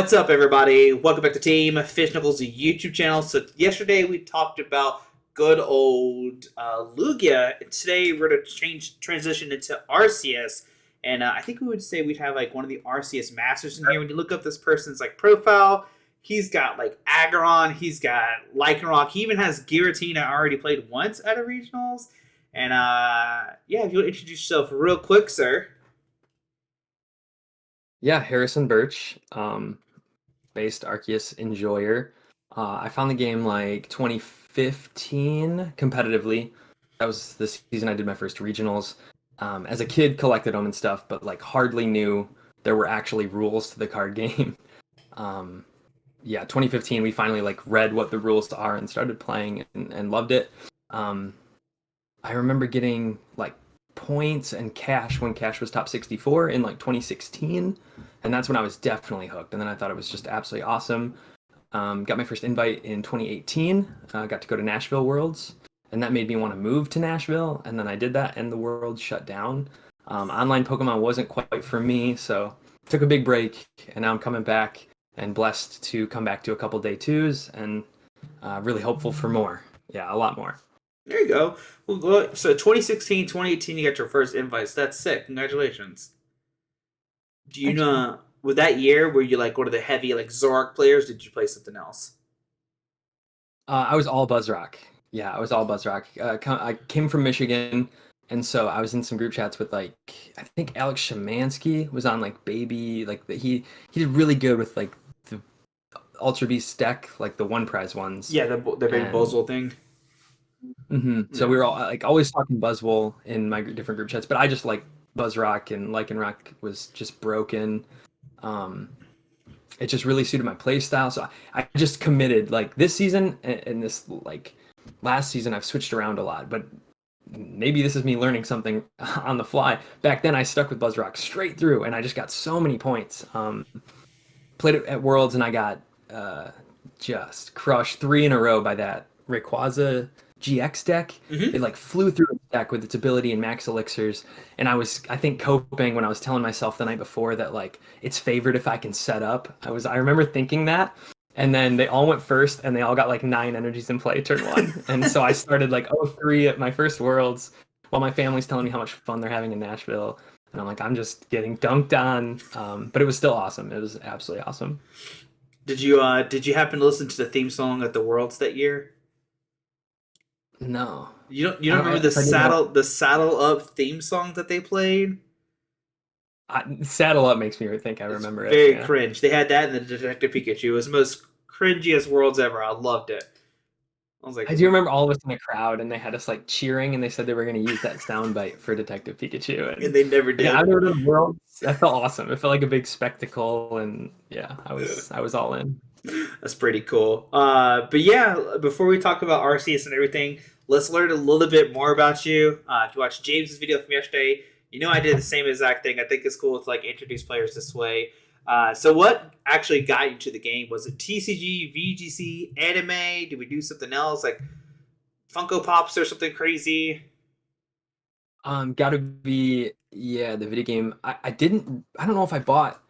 What's up, everybody? Welcome back to Team Fish Knuckles YouTube channel. So yesterday we talked about good old Lugia. Today we're going to transition into Arceus, and I think we would say we'd have like one of the Arceus masters in here. When you look up this person's like profile, he's got like Aggron, he's got Lycanroc, he even has Giratina already played once at a regionals. And yeah, if you'll introduce yourself real quick, sir. Yeah, Harrison Birch, based Arceus Enjoyer. I found the game like 2015 competitively. That was the season I did my first regionals. As a kid, collected them and stuff, but like hardly knew there were actually rules to the card game. Yeah, 2015, we finally like read what the rules are and started playing and loved it. I remember getting like points and cash when cash was top 64 in like 2016, and that's when I was definitely hooked. And then I thought it was just absolutely awesome. Got my first invite in 2018. Got to go to Nashville Worlds, and that made me want to move to Nashville. And then I did that, and the world shut down. Online Pokemon wasn't quite for me, so took a big break, and now I'm coming back and blessed to come back to a couple day twos, and really hopeful for more. Yeah, a lot more. There you go. Well, so 2016, 2018, you got your first invites. That's sick. Congratulations. Do you know, with that year, were you like one of the heavy like Zoroark players? Did you play something else? I was all Buzzrock. Yeah, I was all Buzzrock. I came from Michigan, and so I was in some group chats with like I think Alex Shemansky was on like Baby. Like he did really good with like the Ultra Beast deck, like the one prize ones. Yeah, the big Buzzle thing. So we were all like always talking Buzzwole in my different group chats, but I just like Buzzrock, and Lycanroc was just broken. It just really suited my play style, so I just committed. Like this season and this like last season, I've switched around a lot, but maybe this is me learning something on the fly. Back then, I stuck with Buzzrock straight through, and I just got so many points. Played it at Worlds, and I got just crushed 3 in a row by that Rayquaza GX deck. It like flew through the deck with its ability and max elixirs, and I think coping when I was telling myself the night before that like it's favored if I can set up. I remember thinking that, and then they all went first, and they all got like 9 energies in play turn 1, and so I started like 0-3 at my first Worlds while my family's telling me how much fun they're having in Nashville, and I'm like I'm just getting dunked on, but it was still awesome. It was absolutely awesome. Did you happen to listen to the theme song at the Worlds that year? No. You don't remember the saddle up theme song that they played? Saddle Up makes me think I remember it. Very cringe. They had that in the Detective Pikachu. It was the most cringiest Worlds ever. I loved it. I was like, I do remember all of us in the crowd, and they had us like cheering, and they said they were going to use that soundbite for Detective Pikachu, and they never did. Yeah, I've never done Worlds. That felt awesome. It felt like a big spectacle, and yeah, I was all in. That's pretty cool. But yeah, before we talk about Arceus and everything, let's learn a little bit more about you. If you watched James's video from yesterday, you know I did the same exact thing. I think it's cool to like introduce players this way. So what actually got you to the game? Was it TCG, VGC, anime? Did we do something else like Funko Pops or something crazy? Gotta be the video game. I don't know if I bought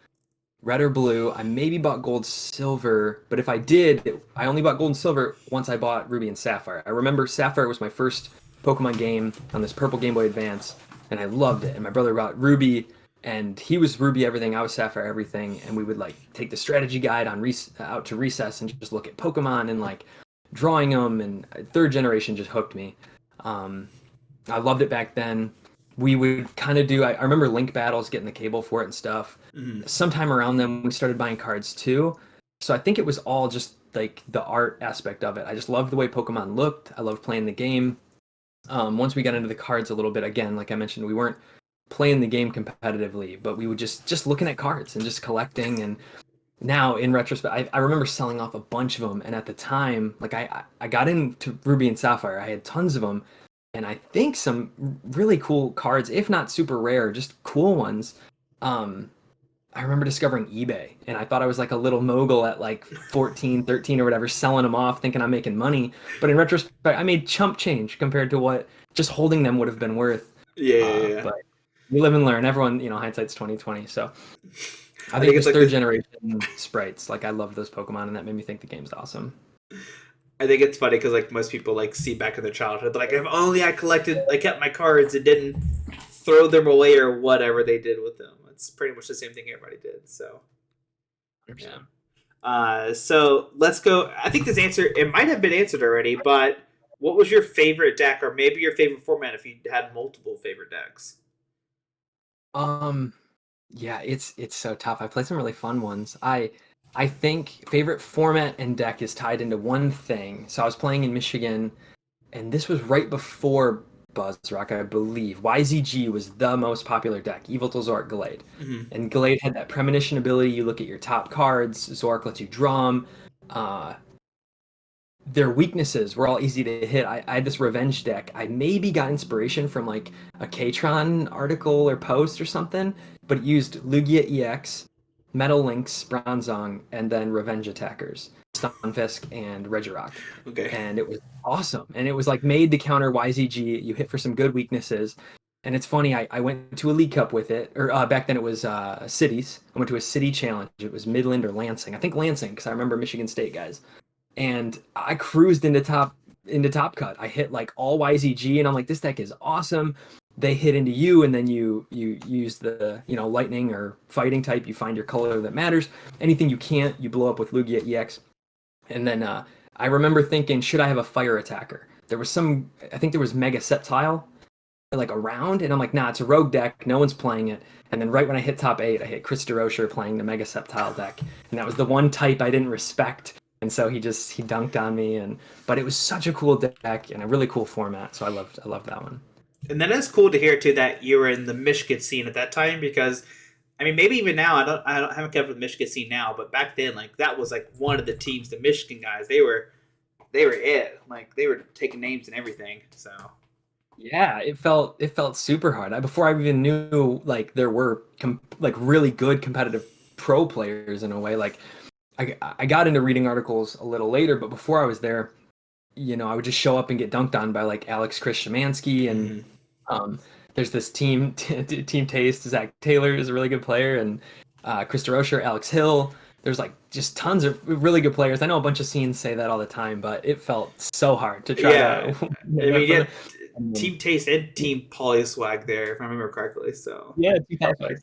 Red or Blue. I maybe bought Gold, Silver, but if I did, I only bought Gold and Silver once I bought Ruby and Sapphire. I remember Sapphire was my first Pokemon game on this purple Game Boy Advance, and I loved it. And my brother bought Ruby, and he was Ruby everything, I was Sapphire everything, and we would like take the strategy guide on out to recess and just look at Pokemon and like drawing them, and 3rd generation just hooked me. I loved it back then. We would kind of do, I remember Link battles, getting the cable for it and stuff. Sometime around then, we started buying cards too. So I think it was all just like the art aspect of it. I just loved the way Pokemon looked. I loved playing the game. Once we got into the cards a little bit, again, like I mentioned, we weren't playing the game competitively, but we would just looking at cards and just collecting. And now in retrospect, I remember selling off a bunch of them. And at the time, like I got into Ruby and Sapphire. I had tons of them. And I think some really cool cards, if not super rare, just cool ones. I remember discovering eBay, and I thought I was like a little mogul at like 14, 13 or whatever, selling them off, thinking I'm making money. But in retrospect, I made chump change compared to what just holding them would have been worth. Yeah. But we live and learn. Everyone, hindsight's 2020. So I I think think it it's was like third the generation sprites. Like I love those Pokemon, and that made me think the game's awesome. I think it's funny because like most people like see back in their childhood, like if only I kept my cards and didn't throw them away or whatever they did with them. It's pretty much the same thing everybody did. So yeah. 100%. So let's go. I think this answer it might have been answered already, but what was your favorite deck, or maybe your favorite format if you had multiple favorite decks? Um, yeah, it's so tough. I played some really fun ones. I think favorite format and deck is tied into one thing. So I was playing in Michigan, and this was right before Buzzrock, I believe. YZG was the most popular deck, Yveltal, Zork, Gallade. Mm-hmm. And Gallade had that premonition ability. You look at your top cards, Zork lets you draw them. Their weaknesses were all easy to hit. I had this revenge deck. I maybe got inspiration from like a Katron article or post or something, but it used Lugia EX, Metal Lynx, Bronzong, and then Revenge Attackers, Stunfisk, and Regirock. Okay. And it was awesome. And it was like made to counter YZG. You hit for some good weaknesses. And it's funny, I went to a League Cup with it, or back then it was cities. I went to a city challenge. It was Midland or Lansing. I think Lansing, because I remember Michigan State guys, and I cruised into top cut. I hit like all YZG, and I'm like, this deck is awesome. They hit into you, and then you use the lightning or fighting type. You find your color that matters. Anything you can't, you blow up with Lugia EX. And then I remember thinking, should I have a fire attacker? There was I think there was Mega Septile like around, and I'm like, nah, it's a rogue deck. No one's playing it. And then right when I hit top 8, I hit Chris DeRocher playing the Mega Septile deck, and that was the one type I didn't respect. And so he dunked on me, but it was such a cool deck and a really cool format. So I loved that one. And then it's cool to hear too that you were in the Michigan scene at that time because, I mean, maybe even now I haven't kept with the Michigan scene now, but back then like that was like one of the teams, the Michigan guys. They were it. Like they were taking names and everything. So Yeah, it felt super hard. Before I even knew like there were like really good competitive pro players in a way. Like I got into reading articles a little later, but before I was there, I would just show up and get dunked on by like Alex Chris Szymanski, and there's this team taste. Zach Taylor is a really good player, and Chris DeRocher, Alex Hill. There's like just tons of really good players. I know a bunch of scenes say that all the time, but it felt so hard to try yeah, to. I mean, yeah, And then, Team Taste and Team Polyswag there, if I remember correctly. So yeah, 2006.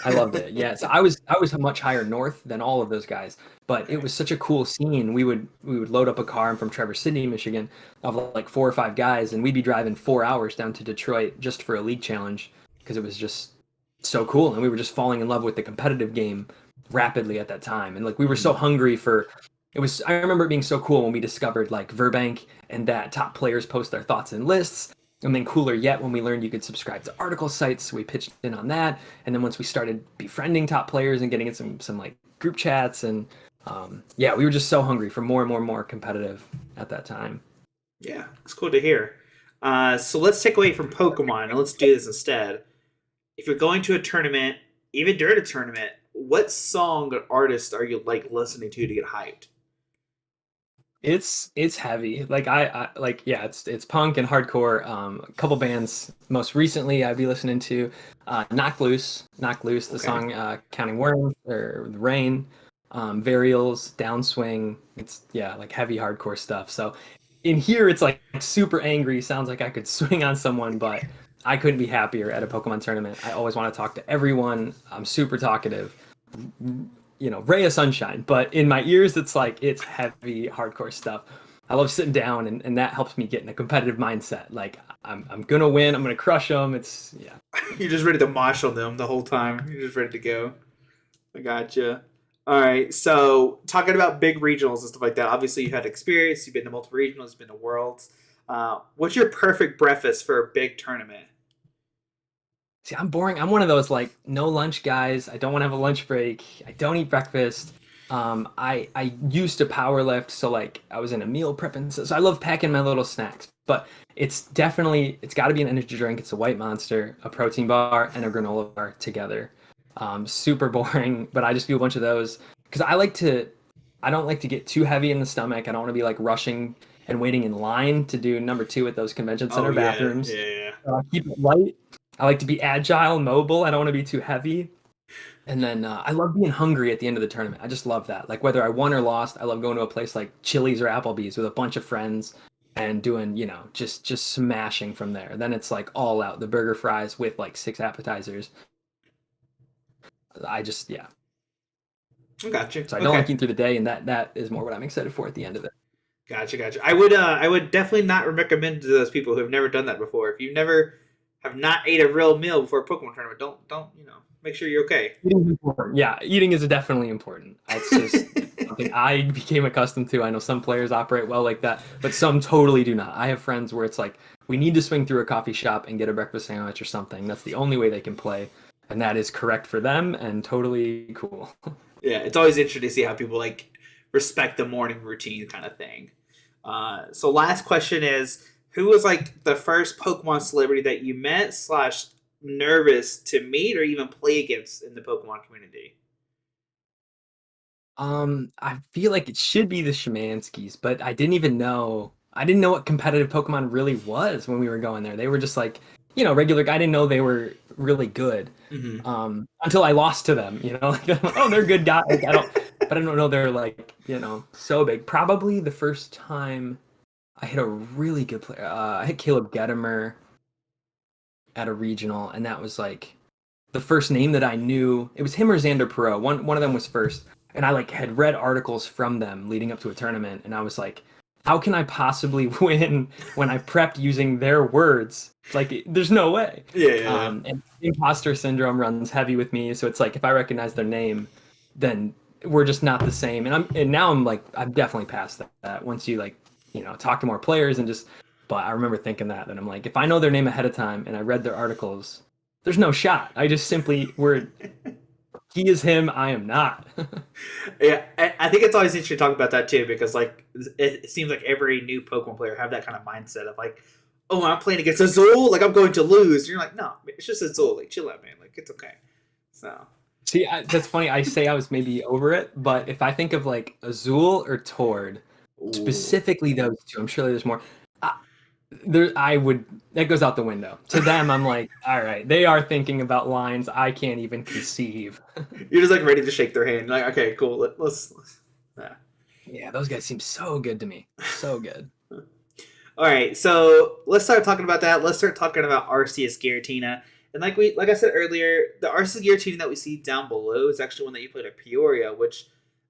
I loved it. Yeah, so I was much higher north than all of those guys, but it okay. was such a cool scene. We would load up a car. I'm from Traverse City, Michigan, of like 4 or 5 guys, and we'd be driving 4 hours down to Detroit just for a league challenge because it was just so cool, and we were just falling in love with the competitive game rapidly at that time, and like we were so hungry for. It was. I remember it being so cool when we discovered like Verbank and that top players post their thoughts and lists. And then cooler yet when we learned you could subscribe to article sites, we pitched in on that. And then once we started befriending top players and getting in some like group chats, and yeah, we were just so hungry for more and more and more competitive at that time. Yeah, it's cool to hear. So let's take away from Pokemon and let's do this instead. If you're going to a tournament, even during a tournament, what song or artist are you like listening to get hyped? It's heavy. Like I like yeah, it's punk and hardcore. A couple bands. Most recently, I'd be listening to Knock Loose, the Okay. song "Counting Worms" or "The Rain," Varials, Downswing. It's yeah, like heavy hardcore stuff. So in here, it's like super angry. Sounds like I could swing on someone, but I couldn't be happier at a Pokemon tournament. I always want to talk to everyone. I'm super talkative, ray of sunshine, but in my ears it's heavy hardcore stuff. I love sitting down, and that helps me get in a competitive mindset. Like I'm gonna win, I'm gonna crush them. It's yeah. You're just ready to mosh on them the whole time. You're just ready to go. I gotcha. All right. So talking about big regionals and stuff like that. Obviously, you've had experience. You've been to multiple regionals. You've been to worlds. What's your perfect breakfast for a big tournament? See, I'm boring. I'm one of those like no lunch guys. I don't want to have a lunch break. I don't eat breakfast. I used to power lift, so like I was in a meal prep, and so I love packing my little snacks. But it's got to be an energy drink. It's a White Monster, a protein bar, and a granola bar together. Super boring, but I just do a bunch of those because I don't like to get too heavy in the stomach. I don't want to be like rushing and waiting in line to do number two at those convention Oh center yeah, bathrooms. yeah, yeah. Keep it light. I like to be agile, mobile. I don't want to be too heavy. And then I love being hungry at the end of the tournament. I just love that. Like whether I won or lost, I love going to a place like Chili's or Applebee's with a bunch of friends and doing, just smashing from there. Then it's like all out, the burger fries with like 6 appetizers. Yeah. I got you. So I don't like Okay. eating through the day, and that is more what I'm excited for at the end of it. Gotcha. I would definitely not recommend to those people who have never done that before. If you've never have not ate a real meal before a Pokemon tournament, don't make sure you're okay. Eating is important. Yeah, eating is definitely important. It's just something I became accustomed to. I know some players operate well like that, but some totally do not. I have friends where it's like we need to swing through a coffee shop and get a breakfast sandwich or something. That's the only way they can play, and that is correct for them and totally cool. Yeah, it's always interesting to see how people like respect the morning routine kind of thing. So last question is, who was like the first Pokemon celebrity that you met slash nervous to meet or even play against in the Pokemon community? I feel like it should be the Shamanskis, but I didn't even know. I didn't know what competitive Pokemon really was when we were going there. They were just like, regular. I didn't know they were really good. Mm-hmm. Until I lost to them. Like, oh, they're good guys. Like, but I don't know they're like, so big. Probably the first time I hit a really good player. I hit Caleb Gedimer at a regional, and that was like the first name that I knew. It was him or Xander Perot. One of them was first, and I like had read articles from them leading up to a tournament, and I was like, how can I possibly win when I prepped using their words? Like, there's no way. Yeah. And imposter syndrome runs heavy with me, so it's like if I recognize their name, then we're just not the same. And now I'm definitely past that. Once you like, talk to more players and just. But I remember thinking that I'm like, if I know their name ahead of time and I read their articles, there's no shot. I just simply he is him, I am not. Yeah, I think it's always interesting to talk about that too because like it seems like every new Pokemon player have that kind of mindset of like, oh, I'm playing against Azul, like I'm going to lose. And you're like, no, it's just Azul. Like, chill out, man. Like, it's okay. So. See, that's funny. I say I was maybe over it, but if I think of like Azul or Tord, Ooh. specifically those two, I'm sure there's more. I would that goes out the window. To them, I'm like, all right, they are thinking about lines I can't even conceive. You're just like ready to shake their hand. Like, okay, cool. Let's yeah. Yeah, those guys seem so good to me. So good. All right, so let's start talking about that. Let's start talking about Arceus Giratina. And like I said earlier, the Arceus Giratina that we see down below is actually one that you played at Peoria, which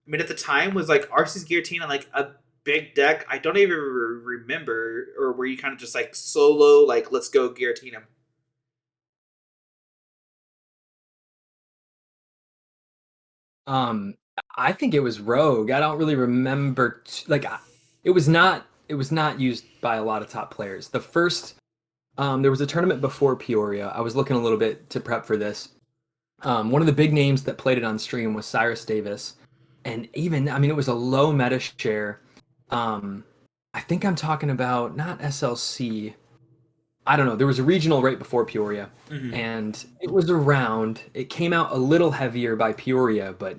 I mean at the time was like Arceus Giratina, like a big deck. I don't even remember, or were you kind of just like solo, like let's go Giratina? Um, I think it was Rogue. I don't really remember. It was not used by a lot of top players. The first, there was a tournament before Peoria. I was looking a little bit to prep for this. One of the big names that played it on stream was Cyrus Davis, and even I mean it was a low meta share. Um, I think I'm talking about not SLC. I don't know. There was a regional right before Peoria, Mm-hmm. and it was around. It came out a little heavier by Peoria, but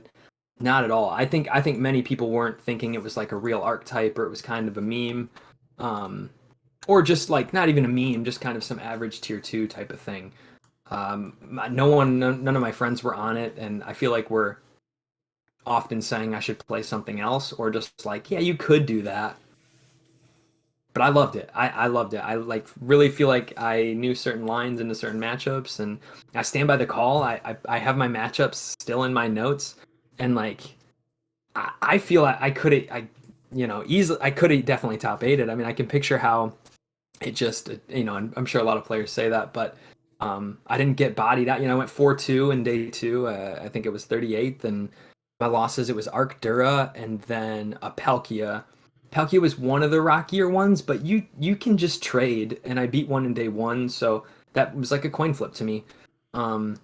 not at all. I think many people weren't thinking it was like a real archetype or it was kind of a meme, um, or just like not even a meme, just kind of some average tier two type of thing. None of my friends were on it, and I feel like we're often saying I should play something else, or just like, yeah, you could do that. But I loved it. I loved it. I like really feel like I knew certain lines into certain matchups, and I stand by the call. I have my matchups still in my notes, and like I feel I could easily I could have definitely top eighted. I mean, I can picture how it just and I'm sure a lot of players say that, but I didn't get bodied out. I went 4-2 in day two. I think it was 38th, and my losses it was Arcdura and then a Palkia. Palkia was one of the rockier ones, but you can just trade, and I beat one in day one, so that was like a coin flip to me. Um,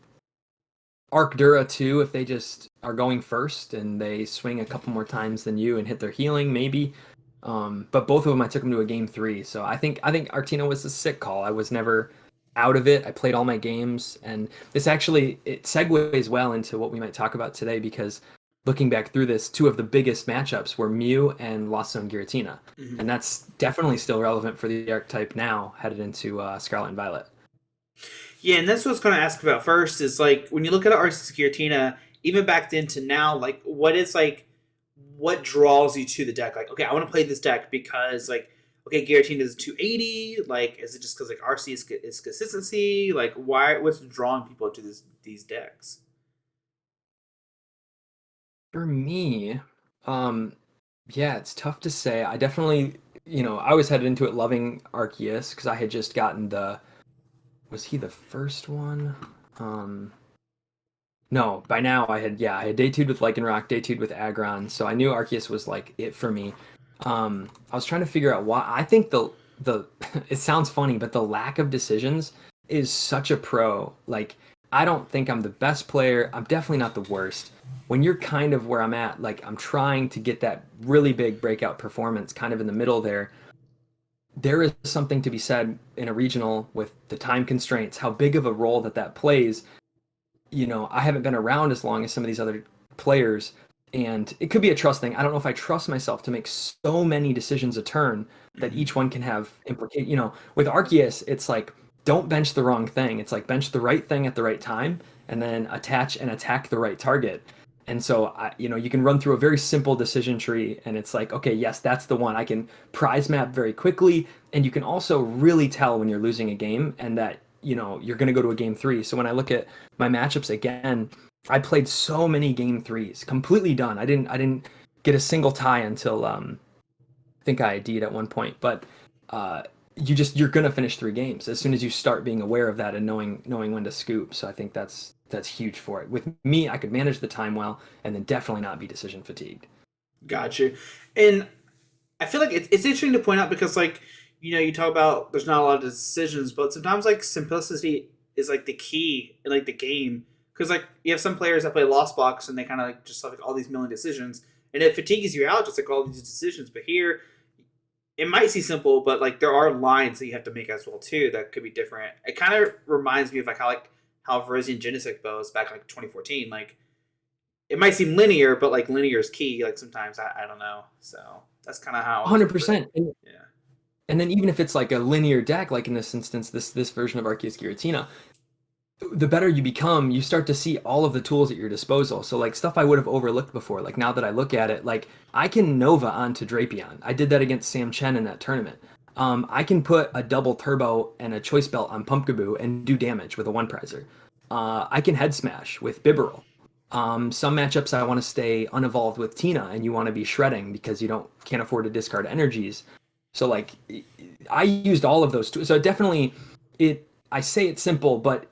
Arcdura too, if they just are going first and they swing a couple more times than you and hit their healing, maybe. But both of them I took them to a game three, so I think Artina was a sick call. I was never out of it. I played all my games, and this actually it segues well into what we might talk about today because looking back through this, two of the biggest matchups were Mew and Lost Zone Giratina, Mm-hmm. and that's definitely still relevant for the archetype now headed into Scarlet and Violet. Yeah, and that's what I was going to ask about first. Is like when you look at Arceus Giratina, even back then to now, like what is like what draws you to the deck? Like, okay, I want to play this deck because like okay, Giratina is 280. Like, is it just because like RC is consistency? Like, why? What's drawing people to these decks? For me, um, yeah, it's tough to say. I definitely, I was headed into it loving Arceus because I had just gotten was he the first one? Um, no, by now I had day 2'd with Lycanroc, day 2'd with Aggron, so I knew Arceus was like it for me. I was trying to figure out why. I think the it sounds funny, but the lack of decisions is such a pro. Like, I don't think I'm the best player. I'm definitely not the worst. When you're kind of where I'm at, like I'm trying to get that really big breakout performance kind of in the middle there. There is something to be said in a regional with the time constraints, how big of a role that plays. I haven't been around as long as some of these other players, and it could be a trust thing. I don't know if I trust myself to make so many decisions a turn that Mm-hmm. each one can have implicate. With Arceus, it's like don't bench the wrong thing. It's like bench the right thing at the right time, and then attach and attack the right target. And so, you can run through a very simple decision tree, and it's like, okay, yes, that's the one. I can prize map very quickly, and you can also really tell when you're losing a game, and that you're going to go to a game 3. So when I look at my matchups again, I played so many game 3s, completely done. I didn't get a single tie until I think I ID'd at one point, but uh, you're gonna finish 3 games as soon as you start being aware of that and knowing when to scoop. So I think that's huge for it. With me, I could manage the time well and then definitely not be decision fatigued. Got you. And I feel like it's interesting to point out because like you talk about there's not a lot of decisions, but sometimes like simplicity is like the key in like the game because like you have some players that play Lost Box and they kind of like just have like all these million decisions and it fatigues you out just like all these decisions. But here it might seem simple, but like there are lines that you have to make as well too that could be different. It kind of reminds me of like how Virizion Genesect bows back in like 2014. Like it might seem linear, but like linear is key. Like sometimes I don't know. So that's kind of how I interpret it. 100%. And, Yeah. and then even if it's like a linear deck, like in this instance, this version of Arceus Giratina, the better you become, you start to see all of the tools at your disposal. So like stuff I would have overlooked before, like now that I look at it, like I can Nova onto Drapion. I did that against Sam Chen in that tournament. I can put a double turbo and a choice belt on Pumpkaboo and do damage with a one prizer. I can head smash with Bibarel. Some matchups I want to stay unevolved with Tina, and you want to be shredding because you can't afford to discard energies. So like I used all of those tools. So definitely I say it's simple, but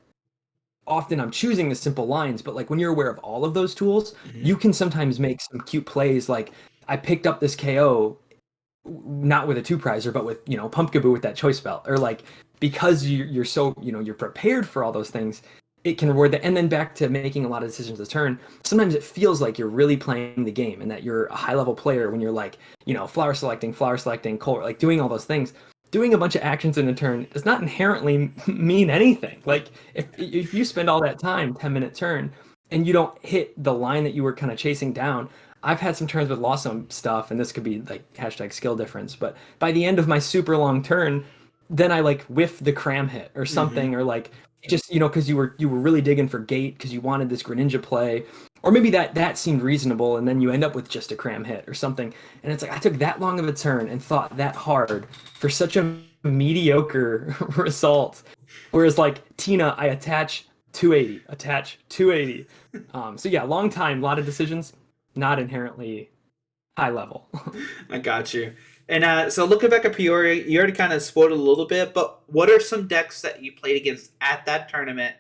often I'm choosing the simple lines, but like when you're aware of all of those tools, Mm-hmm. you can sometimes make some cute plays. Like I picked up this KO not with a two prizer, but with Pumpkaboo with that choice belt, or like because you're so you're prepared for all those things, it can reward that. And then back to making a lot of decisions a turn. Sometimes it feels like you're really playing the game and that you're a high level player when you're like flower selecting, color, like doing all those things. Doing a bunch of actions in a turn does not inherently mean anything. Like if you spend all that time, 10-minute turn, and you don't hit the line that you were kind of chasing down, I've had some turns with lost some stuff, and this could be like hashtag skill difference. But by the end of my super long turn, then I like whiff the cram hit or Mm-hmm. something, or like just because you were really digging for gate because you wanted this Greninja play, or maybe that seemed reasonable, and then you end up with just a cram hit or something. And it's like I took that long of a turn and thought that hard for such a mediocre result. Whereas like Tina, I attach 280. So yeah, long time, a lot of decisions, not inherently high level. I got you. And so looking back at Peoria, you already kind of spoiled it a little bit, but what are some decks that you played against at that tournament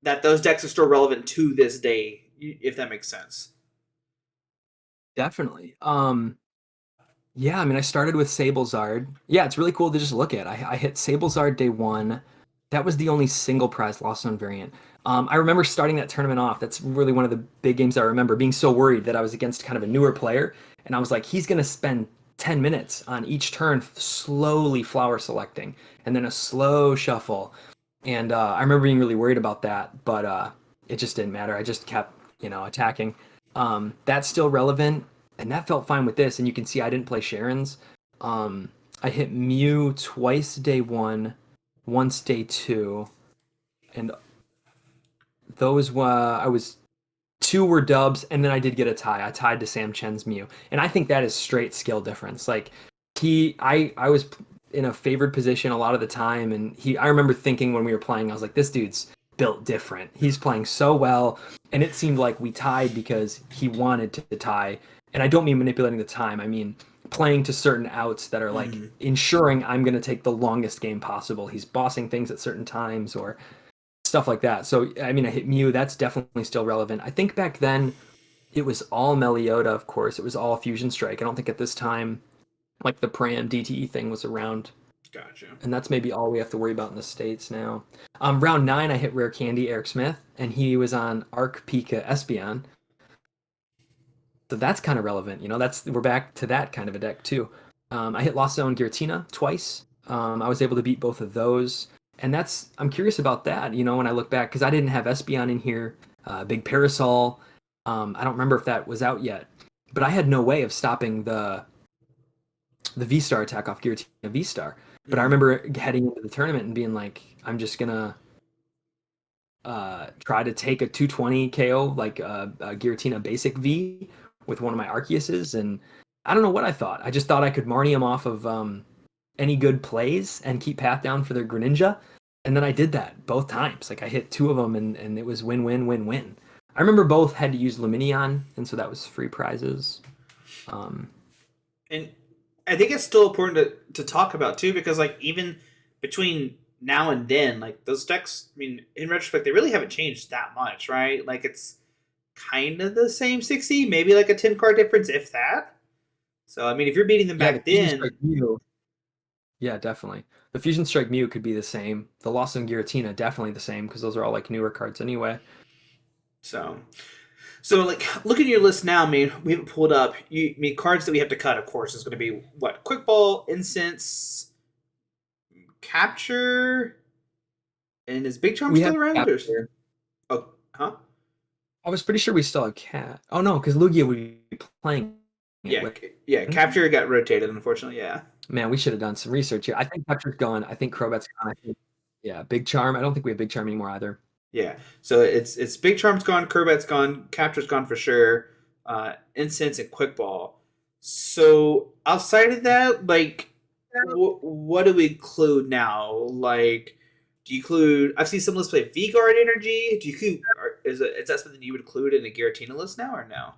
that those decks are still relevant to this day, if that makes sense? Definitely. Yeah, I mean, I started with Sablezard. Yeah, it's really cool to just look at. I hit Sablezard day 1. That was the only single prize lost on variant. I remember starting that tournament off. That's really one of the big games I remember being so worried that I was against kind of a newer player. And I was like, he's going to spend 10 minutes on each turn slowly flower selecting and then a slow shuffle. And I remember being really worried about that, but it just didn't matter. I just kept, attacking. That's still relevant, and that felt fine with this. And you can see I didn't play Sharon's. I hit Mew twice day 1, once day 2. and those I was two were dubs, and then I did get a tie. I tied to Sam Chen's Mew, and I think that is straight skill difference. Like I was in a favored position a lot of the time, and I remember thinking when we were playing, I was like, this dude's built different. He's playing so well, and it seemed like we tied because he wanted to tie. And I don't mean manipulating the time. I mean playing to certain outs that are like ensuring I'm going to take the longest game possible. He's bossing things at certain times or stuff like that. So I mean, I hit Mew. That's definitely still relevant. I think back then it was all Meliota, of course. It was all Fusion Strike. I don't think at this time like the Pram DTE thing was around. Gotcha. And that's maybe all we have to worry about in the States now. Round 9, I hit Rare Candy Eric Smith, and he was on Arc Pika Espeon. So that's kind of relevant. We're back to that kind of a deck too. I hit Lost Zone Giratina twice. I was able to beat both of those. And I'm curious about that, when I look back, because I didn't have Espeon in here, Big Parasol. I don't remember if that was out yet, but I had no way of stopping the VSTAR attack off Giratina VSTAR. But I remember heading into the tournament and being like, I'm just gonna try to take a 220 KO like a Giratina basic V with one of my Arceuses, and I don't know what I thought. I just thought I could Marnie him off of any good plays and keep path down for their Greninja, and then I did that both times. Like I hit 2 of them, and it was win-win-win-win. I remember both had to use Luminion, and so that was free prizes. And I think it's still important to talk about too, because like even between now and then, like those decks, I mean, in retrospect, they really haven't changed that much, right? Like it's kind of the same 60, maybe like a 10 card difference, if that. So I mean, if you're beating them back then, yeah, definitely. The Fusion Strike Mew could be the same. The Lost Zone Giratina definitely the same because those are all like newer cards anyway. So like looking at your list now, I mean, we haven't pulled up. Cards that we have to cut, of course, is going to be what? Quick Ball, Incense, Capture, and is Big Charm still around? Oh, huh? I was pretty sure we still have Cat. Oh no, because Lugia would be playing. Yeah. Capture got rotated, unfortunately. Yeah. Man, we should have done some research here. I think Capture's gone. I think Crobat's gone. Yeah, Big Charm. I don't think we have Big Charm anymore either. Yeah, so it's Big Charm's gone, Crobat's gone, Capture's gone for sure, Incense and Quick Ball. So outside of that, like, what do we include now? Like, do you include? I've seen some lists play V-Guard Energy. Do you include? Is that something you would include in a Giratina list now or no?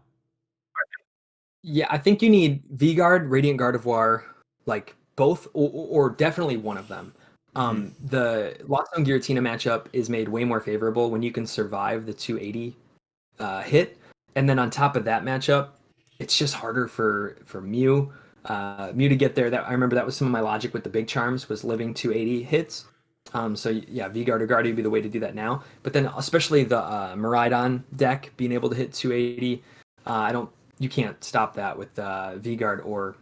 Yeah, I think you need V-Guard, Radiant Gardevoir, like both, or definitely one of them. The Lost Zone Giratina matchup is made way more favorable when you can survive the 280 hit, and then on top of that matchup, it's just harder for Mew to get there. That I remember that was some of my logic with the Big Charms was living 280 hits. So yeah, V-Guard or Guardy would be the way to do that now. But then especially the Miraidon deck being able to hit 280, you can't stop that with V-Guard or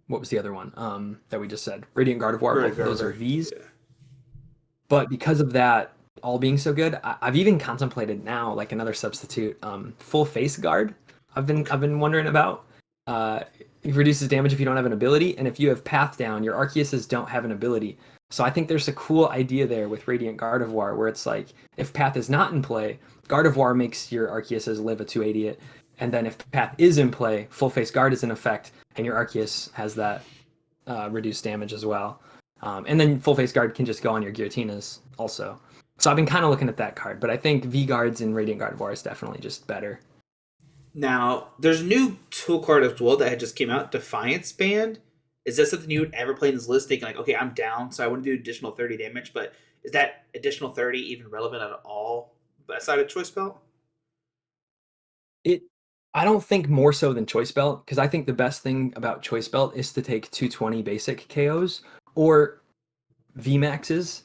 what was the other one that we just said? Radiant Gardevoir. Both of those are Vs. Yeah. But because of that all being so good, I've even contemplated now like another substitute, Full Face Guard. I've been wondering about. It reduces damage if you don't have an ability, and if you have Path down, your Arceuses don't have an ability. So I think there's a cool idea there with Radiant Gardevoir where it's like if Path is not in play, Gardevoir makes your Arceuses live a 280, and then if Path is in play, Full Face Guard is in effect, and your Arceus has that reduced damage as well. And then Full Face Guard can just go on your Giratinas also. So I've been kind of looking at that card, but I think V-Guards and Radiant Gardevoir is definitely just better. Now, there's a new tool card as well that had just came out, Defiance Band. Is that something you would ever play in this list thinking like, okay, I'm down, so I want to do additional 30 damage, but is that additional 30 even relevant at all aside of Choice Belt? I don't think more so than Choice Belt, because I think the best thing about Choice Belt is to take 220 basic KOs or VMAXs,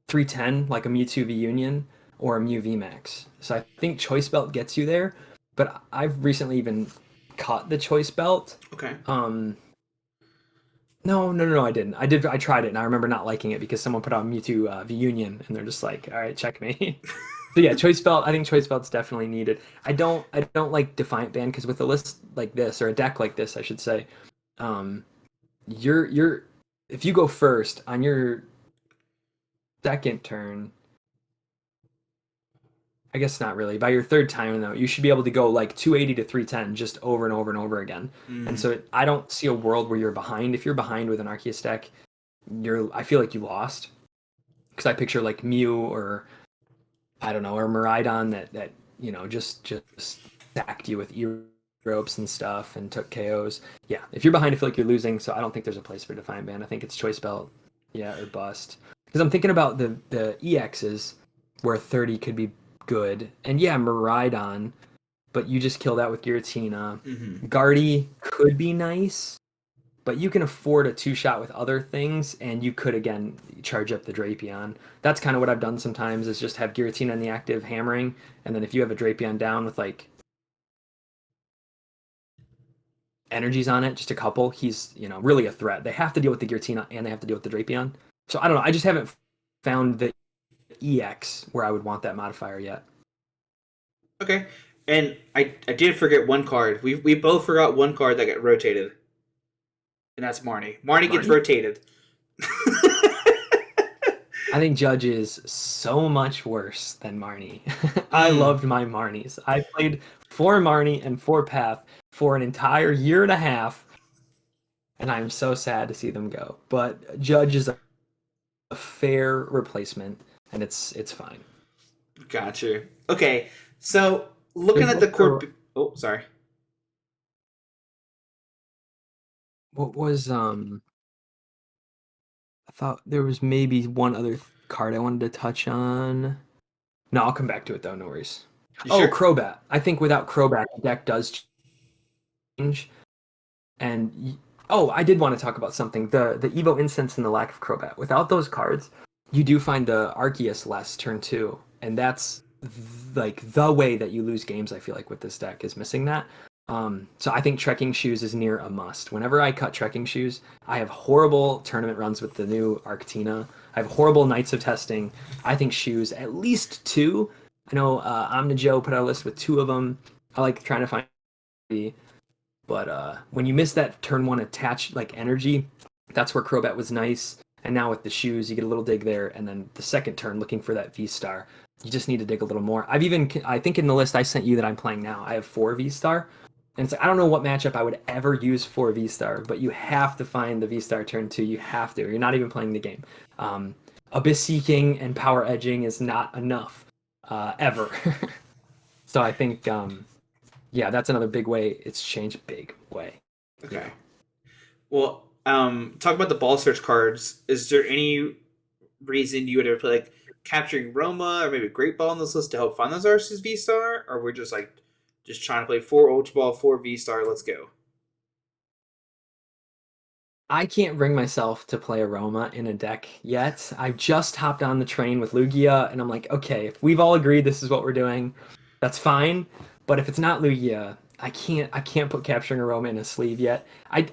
310 like a Mewtwo V Union or a Mew VMAX. So I think Choice Belt gets you there, but I've recently even caught the Choice Belt. Okay. No, I didn't. I tried it, and I remember not liking it because someone put out Mewtwo V Union, and they're just like, all right, check me. So yeah, Choice Belt. I think Choice Belt's definitely needed. I don't like Defiant Band because with a list like this or a deck like this, I should say, you're if you go first on your second turn, I guess not really. By your third time though, you should be able to go like 280 to 310 just over and over and over again. And Mm. so I don't see a world where you're behind. If you're behind with an Arceus deck, I feel like you lost. Because I picture like Mew or I don't know, or Miraidon that just sacked you with E ropes and stuff and took KOs. Yeah, if you're behind, I feel like you're losing. So I don't think there's a place for Defiant Band. I think it's Choice Belt, yeah, or bust. Because I'm thinking about the EXs where 30 could be good, and yeah, Miraidon, but you just kill that with Giratina. Hmm. Guardy could be nice, but you can afford a two shot with other things, and you could again charge up the Drapion. That's kind of what I've done sometimes is just have Giratina in the active hammering, and then if you have a Drapion down with like energies on it, just a couple, he's really a threat. They have to deal with the Giratina and they have to deal with the Drapion. So I don't know. I just haven't found the EX where I would want that modifier yet. Okay. And I did forget one card. We both forgot one card that got rotated, and that's Marnie. Marnie gets Marnie? rotated. I think Judge is so much worse than Marnie. I Mm. loved my Marnies. I played 4 Marnie and 4 Path for an entire year and a half, and I'm so sad to see them go. But Judge is a fair replacement, and it's fine. Gotcha. Okay. So looking There's at the core. also, Oh, sorry. what was I thought there was maybe one other card I wanted to touch on. No, I'll come back to it though. No worries. You Oh, sure? Crobat. I think without Crobat, the deck does change. And oh, I did want to talk about something. The Evo Incense and the lack of Crobat. Without those cards, you do find the Arceus less turn 2, and that's like the way that you lose games. I feel like with this deck is missing that. So I think Trekking Shoes is near a must. Whenever I cut Trekking Shoes, I have horrible tournament runs with the new Arctina. I have horrible nights of testing. I think Shoes at least 2. I know Amna Joe put out a list with 2 of them. I like trying to find. But when you miss that turn 1 attach like energy, that's where Crobat was nice. And now with the shoes, you get a little dig there, and then the second turn looking for that VSTAR. You just need to dig a little more. I think in the list I sent you that I'm playing now, I have 4 VSTAR. And it's like, I don't know what matchup I would ever use for VSTAR, but you have to find the VSTAR turn 2. You have to. You're not even playing the game. Abyss Seeking and Power Edging is not enough ever. So I think yeah, that's another big way it's changed. Big way. Okay. Yeah. Well, talk about the ball search cards. Is there any reason you would ever play like capturing Roma or maybe Great Ball on this list to help find those Arceus V Star, or we're just like just trying to play 4 Ultra Ball, 4 V Star. Let's go. I can't bring myself to play Aroma in a deck yet. I've just hopped on the train with Lugia, and I'm like, okay, if we've all agreed this is what we're doing, that's fine. But if it's not Lugia, I can't put capturing Aroma in a sleeve yet. I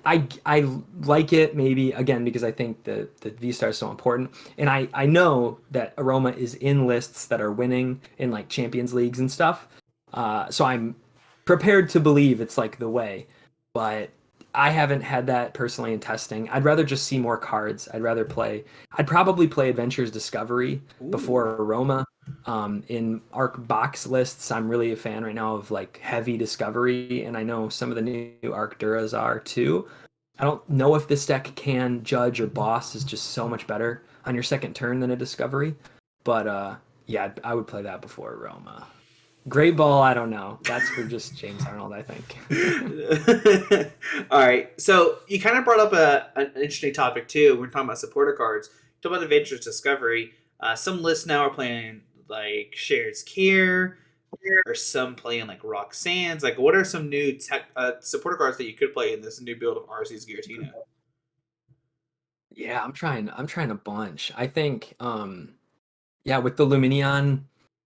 like it maybe again because I think the V Star is so important, and I know that Aroma is in lists that are winning in like Champions Leagues and stuff. So I'm prepared to believe it's like the way, but I haven't had that personally in testing. I'd rather just see more cards. I'd probably play Adventures Discovery Ooh. before Aroma. In Arc box lists, I'm really a fan right now of like heavy Discovery, and I know some of the new Arc Duras are too. I don't know if this deck can Judge or Boss is just so much better on your second turn than a Discovery, but yeah, I would play that before Aroma. Great Ball, I don't know. That's for just James Arnold, I think. All right. So you kind of brought up an interesting topic too. We're talking about supporter cards. Talk about Adventures Discovery. Some lists now are playing like Shared's Care, or some playing like Rock Sands. Like, what are some new supporter cards that you could play in this new build of Arceus Giratina? Yeah, I'm trying a bunch. I think yeah, with the Luminion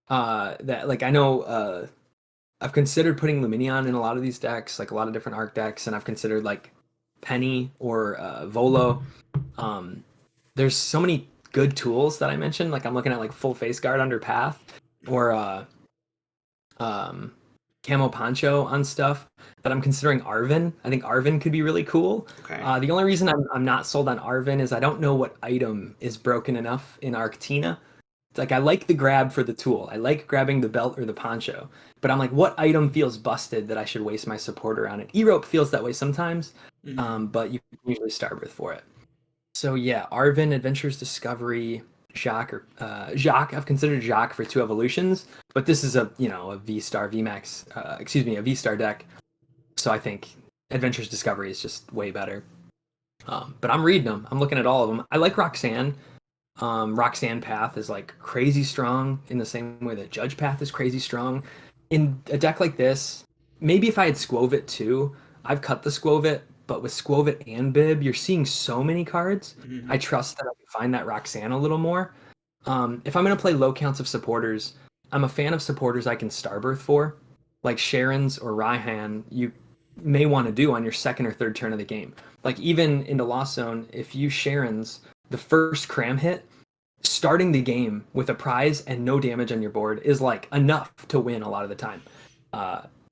that like I know I've considered putting Luminion in a lot of these decks, like a lot of different arc decks, and I've considered like Penny or Volo. Um there's so many good tools that I mentioned. Like I'm looking at like full face guard under path or um camo poncho on stuff that I'm considering Arvin. I think Arvin could be really cool. Okay. The only reason I'm not sold on Arvin is I don't know what item is broken enough in Arctina. It's like I like the grab for the tool. I like grabbing the belt or the poncho. But I'm like, what item feels busted that I should waste my supporter on it? E-rope feels that way sometimes, Mm-hmm. but you can usually Starbirth for it. So yeah, Arvin, Adventures Discovery, Jacques, or Jacques. I've considered Jacques for 2 evolutions, but this is a a V-Star VMAX, a V-Star deck. So I think Adventures Discovery is just way better. But I'm reading them. I'm looking at all of them. I like Roxanne. Roxanne Path is like crazy strong in the same way that Judge Path is crazy strong. In a deck like this, maybe if I had Squovit too, I've cut the Squovit, but with Squovit and Bib, you're seeing so many cards. Mm-hmm. I trust that I can find that Roxanne a little more. If I'm going to play low counts of supporters, I'm a fan of supporters I can Starbirth for, like Sharon's or Raihan. You may want to do on your second or third turn of the game. Like even into Lost Zone, if you Sharon's the first cram hit, starting the game with a prize and no damage on your board is like enough to win a lot of the time.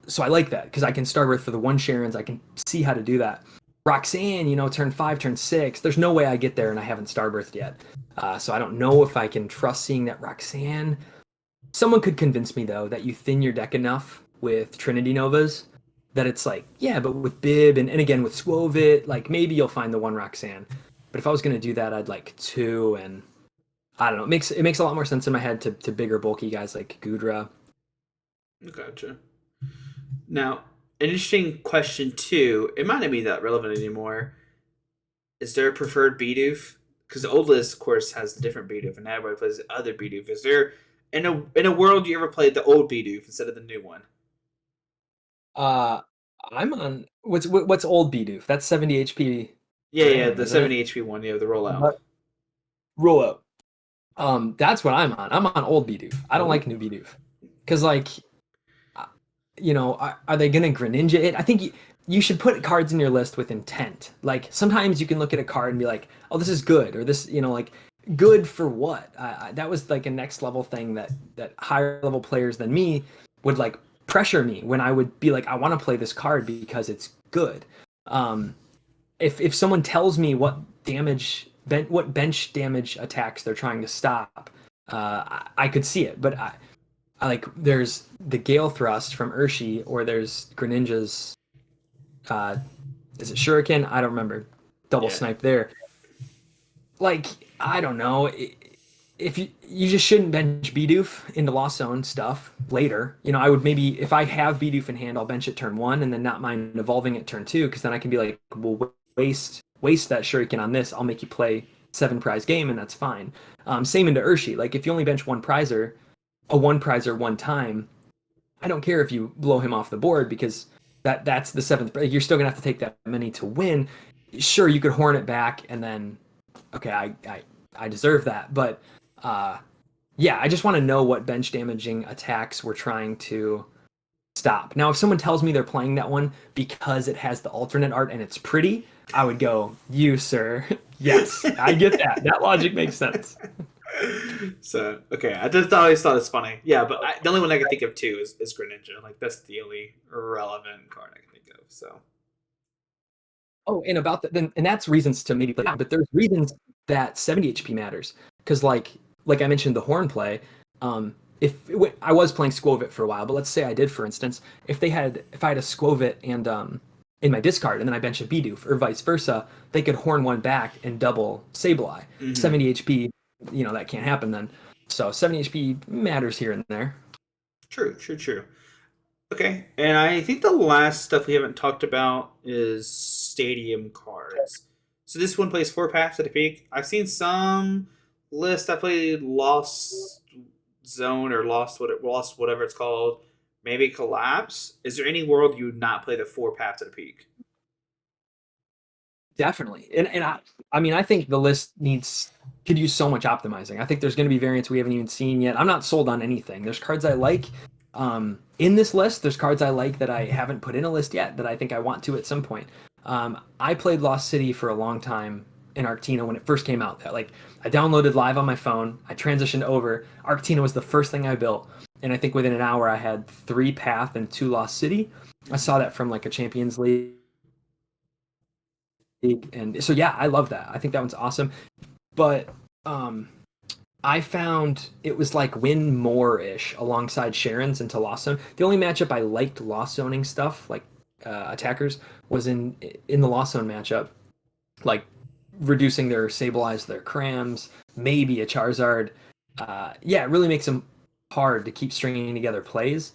So I like that because I can Starbirth for the 1 Sharon's. I can see how to do that. Roxanne, turn 5, turn 6. There's no way I get there and I haven't Starbirthed yet. So I don't know if I can trust seeing that Roxanne. Someone could convince me though that you thin your deck enough with Trinity Novas that it's like, yeah, but with Bib and again with Squovit, like maybe you'll find the 1 Roxanne. But if I was gonna do that, I'd like 2, and I don't know. It makes a lot more sense in my head to bigger bulky guys like Gudra. Gotcha. Now, an interesting question too. It might not be that relevant anymore. Is there a preferred Bidoof? Because the old list, of course, has the different Bidoof, and everybody plays the other Bidoof. Is there in a world you ever played the old Bidoof instead of the new one? Uh, I'm on what's old Bidoof? That's 70 HP Yeah, yeah, Grand, the isn't it? 70 HP one. Yeah, the rollout. But roll up. That's what I'm on. I'm on old Bidoof. I don't Oh, like new Bidoof because like are they gonna Greninja it? I think you should put cards in your list with intent. Like sometimes you can look at a card and be like, oh, this is good, or this, like good for what? That was like a next level thing that higher level players than me would like pressure me when I would be like, I want to play this card because it's good. Um, if someone tells me what what bench damage attacks they're trying to stop, I could see it, but I like there's the Gale Thrust from Urshi, or there's Greninja's uh is it Shuriken? I don't remember. Double yeah. snipe there. Like, I don't know. If you just shouldn't bench Bidoof into Lost Zone stuff later. I would maybe if I have Bidoof in hand, I'll bench it turn 1 and then not mind evolving it turn 2, because then I can be like, well, waste that Shuriken on this. I'll make you play 7 prize game and that's fine. Same into Urshi. Like if you only bench a 1 prizer 1 time, I don't care if you blow him off the board because that's the 7th. You're still gonna have to take that many to win. Sure, you could horn it back and then okay, I deserve that, but yeah, I just want to know what bench damaging attacks we're trying to stop. Now, if someone tells me they're playing that one because it has the alternate art and it's pretty, I would go, you, sir. Yes, I get that. That logic makes sense. So okay, I just always thought it's funny. Yeah, but the only one I can think of too is Greninja. Like that's the only relevant card I can think of. So Oh, and about that, then, and that's reasons to maybe play, but there's reasons that 70 HP matters because, like I mentioned, the horn play. If I was playing Squovit for a while, but let's say I did, for instance, if I had a Squovit and in my discard, and then I bench a Bidoof, or vice versa, they could horn one back and double Sableye. 70 HP, that can't happen then. So 70 HP matters here and there. true, true, true. Okay, and I think the last stuff we haven't talked about is stadium cards. So this one plays 4 paths at a peak. I've seen some list. I played Lost Zone or Lost whatever it's called. Maybe Collapse. Is there any world you would not play the 4 paths at a peak? Definitely. And I mean, I think the list could use so much optimizing. I think there's going to be variants we haven't even seen yet. I'm not sold on anything. There's cards I like in this list. There's cards I like that I haven't put in a list yet that I think I want to at some point. I played Lost City for a long time in Arctina when it first came out. Like I downloaded live on my phone. I transitioned over. Arctina was the first thing I built. And I think within an hour I had 3 Path and 2 Lost City. I saw that from like a Champions League. And so yeah, I love that. I think that one's awesome. But I found it was like win more ish alongside Sharon's into Lost Zone. The only matchup I liked Lost Zoning stuff, like attackers, was in the Lost Zone matchup, like reducing their Sableye, their Crams, maybe a Charizard. Yeah, it really makes them hard to keep stringing together plays.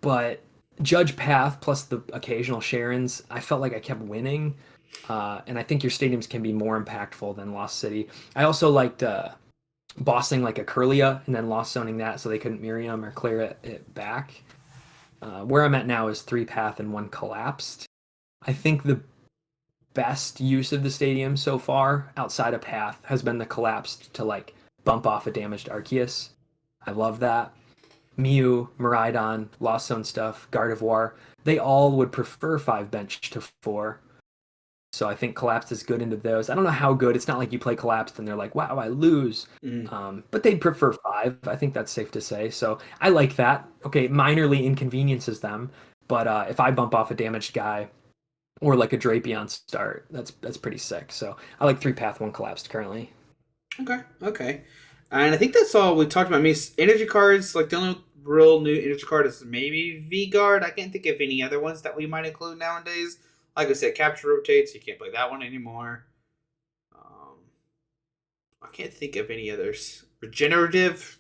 But Judge Path plus the occasional Sharons, I felt like I kept winning. And I think your stadiums can be more impactful than Lost City. I also liked bossing like a Curlia and then lost zoning that so they couldn't Miriam or clear it back. Where I'm at now is 3 path and 1 collapsed. I think the best use of the stadium so far outside of path has been the collapsed to like bump off a damaged Arceus. I love that. Mew, Miraidon, Lost Zone stuff, Gardevoir, they all would prefer 5 bench to 4. So I think collapsed is good into those. I don't know how good. It's not like you play collapsed and they're like, wow, I lose. But they'd prefer 5. I think that's safe to say. So I like that. Okay, minorly inconveniences them. But if I bump off a damaged guy or like a Drapion start, that's pretty sick. So I like 3 path, 1 collapsed currently. Okay, okay. And I think that's all we talked about. Me energy cards, like the only real new energy card is maybe V Guard. I can't think of any other ones that we might include nowadays. Like I said, capture rotates. You can't play that one anymore. I can't think of any others. Regenerative,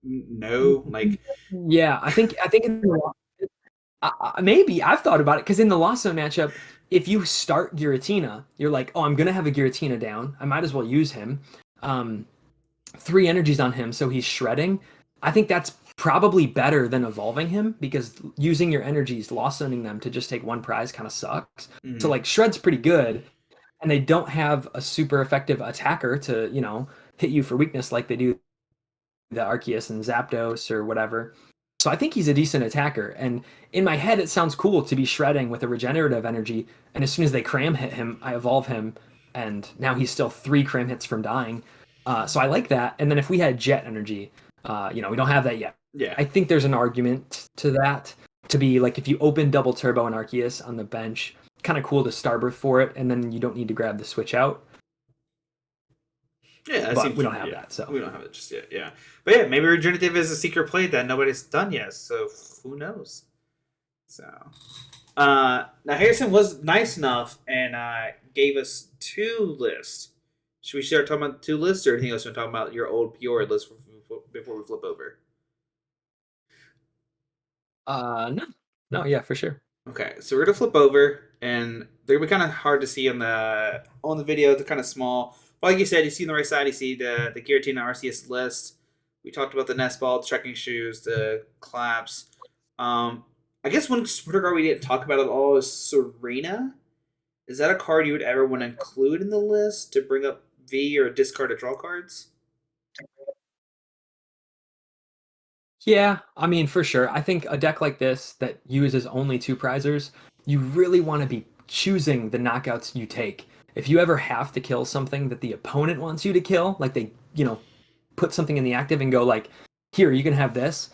no. Like, Yeah, I think in the, maybe I've thought about it because in the Lost Zone matchup, if you start Giratina, you're like, oh, I'm gonna have a Giratina down. I might as well use him. Um, 3 energies on him, so he's shredding. I think that's probably better than evolving him because using your energies, lost zoning them to just take 1 prize kind of sucks. So like shred's pretty good, and they don't have a super effective attacker to hit you for weakness like they do the Arceus and Zapdos or whatever. So I think he's a decent attacker. And in my head, it sounds cool to be shredding with a regenerative energy. And as soon as they cram hit him, I evolve him. And now he's still 3 cram hits from dying. So I like that. And then if we had jet energy, we don't have that yet. yeah. I think there's an argument to that to be like if you open double turbo and Arceus on the bench, kind of cool to Starbirth for it. And then you don't need to grab the switch out. Yeah, but we don't have that, so we don't have it just yet. Yeah, but yeah, maybe regenerative is a secret play that nobody's done yet. So who knows? So now Harrison was nice enough and gave us 2 lists. Should we start talking about 2 lists, or anything else? We're talking about your old Pure list before we flip over. no, yeah, for sure. Okay, so we're gonna flip over, and they're gonna be kind of hard to see on the video. They're kind of small. But like you said, you see on the right side, you see the Giratina RCS list. We talked about the nest ball, the trekking shoes, the claps. I guess one supporter card we didn't talk about at all is Serena. Is that a card you would ever want to include in the list to bring up V or discard or draw cards? Yeah, I mean, for sure. I think a deck like this that uses only 2 prizers, you really want to be choosing the knockouts you take. If you ever have to kill something that the opponent wants you to kill, like they, put something in the active and go like, here, you can have this.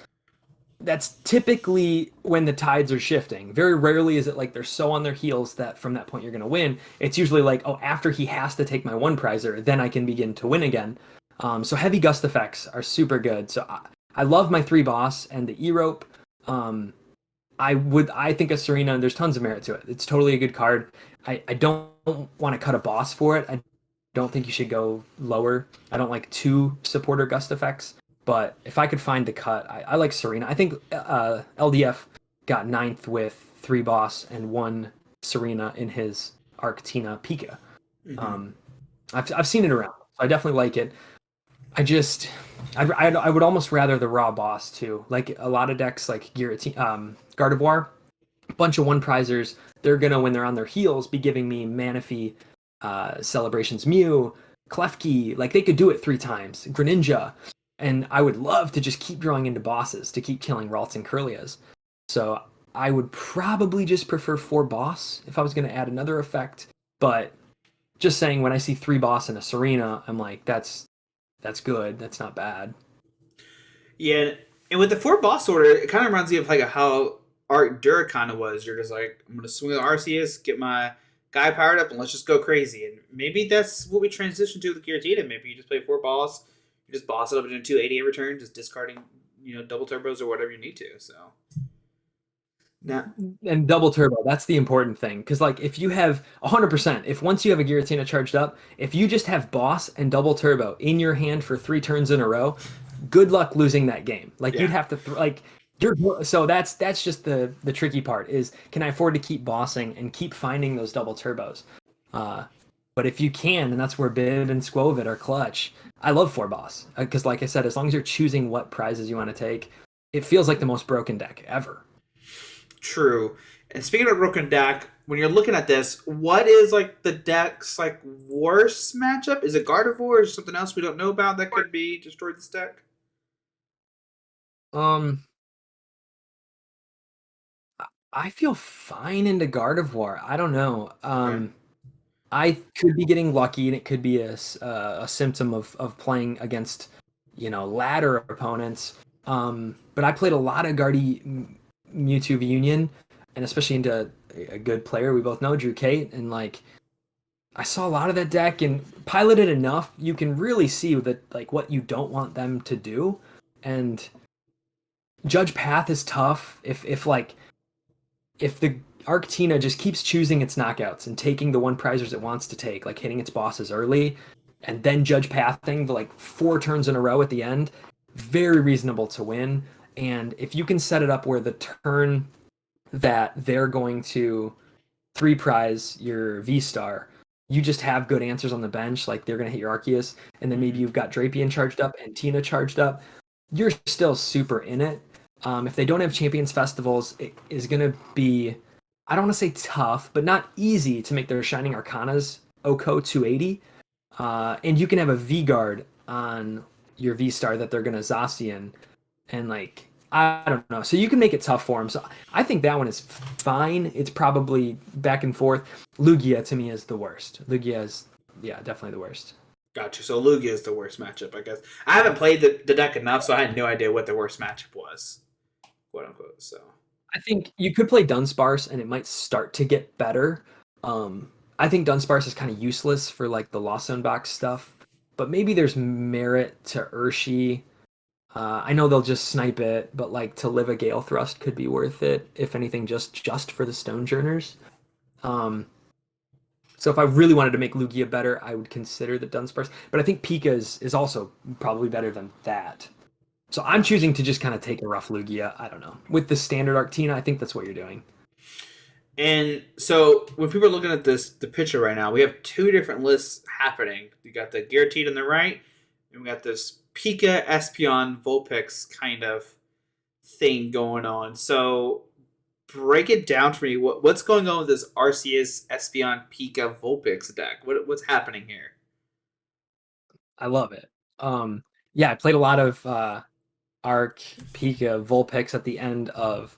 That's typically when the tides are shifting. Very rarely is it like they're so on their heels that from that point you're going to win. It's usually like, oh, after he has to take my 1 prizer, then I can begin to win again. So heavy gust effects are super good. So I love my 3 boss and the E-rope. I think a Serena, there's tons of merit to it. It's totally a good card. I don't want to cut a boss for it. I don't think you should go lower. I don't like 2 supporter gust effects. But if I could find the cut, I like Serena. I think LDF got 9th with 3 boss and 1 Serena in his Arctina Pika. I've seen it around. I definitely like it. I would almost rather the raw boss too. Like a lot of decks like Gardevoir, a bunch of 1 prizers, they're gonna when they're on their heels be giving me Manaphy, Celebrations Mew, Klefki, like they could do it 3 times. Greninja. And I would love to just keep drawing into bosses to keep killing Ralts and Curlias. So I would probably just prefer 4 boss if I was going to add another effect. But just saying, when I see 3 boss and a Serena, I'm like, that's good. That's not bad. Yeah, and with the 4 boss order, it kind of reminds me of like how Art Dura kind of was. You're just like, I'm gonna swing the Arceus, get my guy powered up, and let's just go crazy. And maybe that's what we transition to with Giratina. Maybe you just play 4 boss, You just boss it up into 280 every turn, just discarding double turbos or whatever you need to. So now, And double turbo, that's the important thing. Because like if you have 100%, if once you have a Giratina charged up, if you just have boss and double turbo in your hand for 3 turns in a row, good luck losing that game. Like you'd yeah, have to like you're so that's just the tricky part is can I afford to keep bossing and keep finding those double turbos? Uh, but if you can, and that's where Bib and Squovid are clutch. I love 4 boss because, like I said, as long as you're choosing what prizes you want to take, it feels like the most broken deck ever. true. And speaking of broken deck, when you're looking at this, what is like the deck's like worst matchup? Is it Gardevoir or is it something else we don't know about that could be destroyed this deck? Um, I feel fine into Gardevoir. I don't know. Okay. I could be getting lucky, and it could be a symptom of playing against, ladder opponents. But I played a lot of Mewtwo Union, and especially into a good player we both know, Drew Kate, and like I saw a lot of that deck and piloted enough. You can really see that like what you don't want them to do, and Judge Path is tough if the Arctina just keeps choosing its knockouts and taking the one prizers it wants to take, like hitting its bosses early, and then judge pathing the like 4 turns in a row at the end, very reasonable to win. And if you can set it up where the turn that they're going to 3 prize your VSTAR, you just have good answers on the bench, like they're going to hit your Arceus, and then maybe you've got Drapion charged up and Tina charged up, you're still super in it. If they don't have Champions Festivals, it is going to be, I don't want to say tough, but not easy to make their Shining Arcanas Oko 280. And you can have a V-Guard on your V-Star that they're going to Zacian. And like, I don't know. So you can make it tough for them. So I think that one is fine. It's probably back and forth. Lugia to me is the worst. Lugia is, yeah, definitely the worst. Gotcha. So Lugia is the worst matchup, I guess. I haven't played the deck enough, so I had no idea what the worst matchup was, quote unquote. So I think you could play Dunsparce and it might start to get better. I think Dunsparce is kind of useless for like the Lost Zone box stuff, but maybe there's merit to Urshi. I know they'll just snipe it, but like to live a Gale Thrust could be worth it, if anything, just for the Stonjourners. Um, so if I really wanted to make Lugia better, I would consider the Dunsparce. But I think Pika is also probably better than that. So I'm choosing to just kind of take a rough Lugia. I don't know. With the standard Arctina, I think that's what you're doing. and so when people are looking at the picture right now, we have two different lists happening. We got the Giratina on the right, and we got this Pika Espeon Vulpix kind of thing going on. So break it down for me. What's going on with this Arceus Espeon Pika Vulpix deck? What's happening here? I love it. Yeah, I played a lot of Arc, Pika, Vulpix at the end of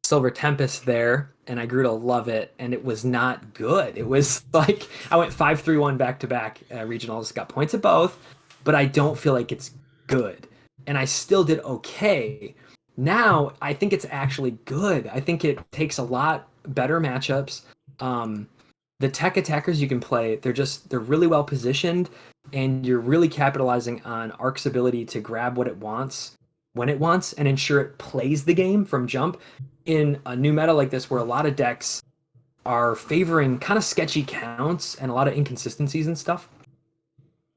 Silver Tempest there, and I grew to love it, and it was not good. It was like I went 5-3-1 back to back regionals, got points at both, but I don't feel like it's good. And I still did okay. Now I think it's actually good. I think it takes a lot better matchups. Um, the tech attackers you can play, they're really well positioned, and you're really capitalizing on Arc's ability to grab what it wants when it wants and ensure it plays the game from jump in a new meta like this where a lot of decks are favoring kind of sketchy counts and a lot of inconsistencies and stuff.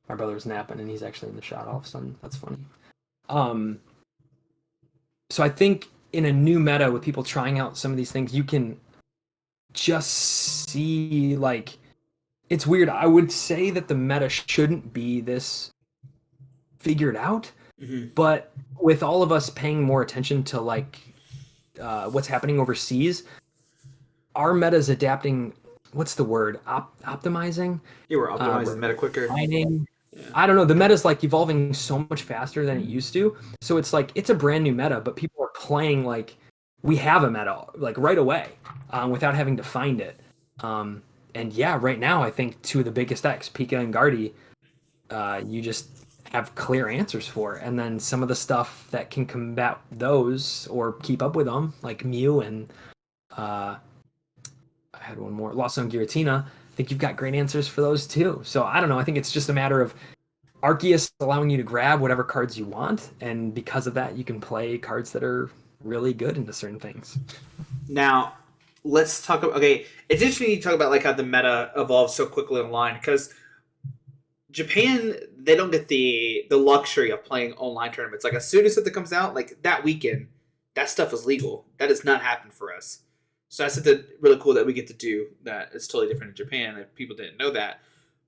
My brother's napping and he's actually in the shot all of a sudden. That's funny. Um, so I think in a new meta with people trying out some of these things, you can just see like it's weird. I would say that the meta shouldn't be this figured out, Mm-hmm. but with all of us paying more attention to like what's happening overseas, our meta is adapting. What's the word? Optimizing? Yeah, we're optimizing meta quicker. Refining? Yeah. I don't know. The meta's like evolving so much faster than it used to. So it's like it's a brand new meta, but people are playing like we have a meta like right away without having to find it. And yeah, right now I think two of the biggest decks, Pika and Guardy, you just have clear answers for. And then some of the stuff that can combat those or keep up with them, like Mew and I had one more, Lost Zone Giratina. I think you've got great answers for those too. So I don't know. I think it's just a matter of Arceus allowing you to grab whatever cards you want, and because of that, you can play cards that are really good into certain things. Now, let's talk about. Okay, it's interesting you talk about like how the meta evolves so quickly online because Japan, they don't get the luxury of playing online tournaments. Like as soon as something comes out, like that weekend, that stuff is legal. That does not happen for us. So that's something really cool that we get to do. That it's totally different in Japan. If people didn't know that,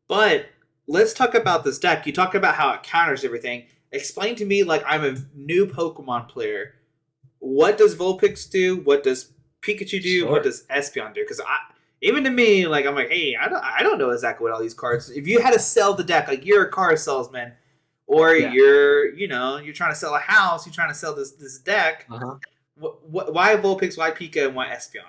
but let's talk about this deck. You talk about how it counters everything. Explain to me, like I'm a new Pokemon player. What does Vulpix do? What does Pikachu do? Sure. What does Espeon do? Because even to me, like I'm like, hey, I don't know exactly what all these cards. If you had to sell the deck, like you're a car salesman, or Yeah. you're trying to sell a house, you're trying to sell this deck. Uh-huh. Why Vulpix? Why Pika? And why Espeon?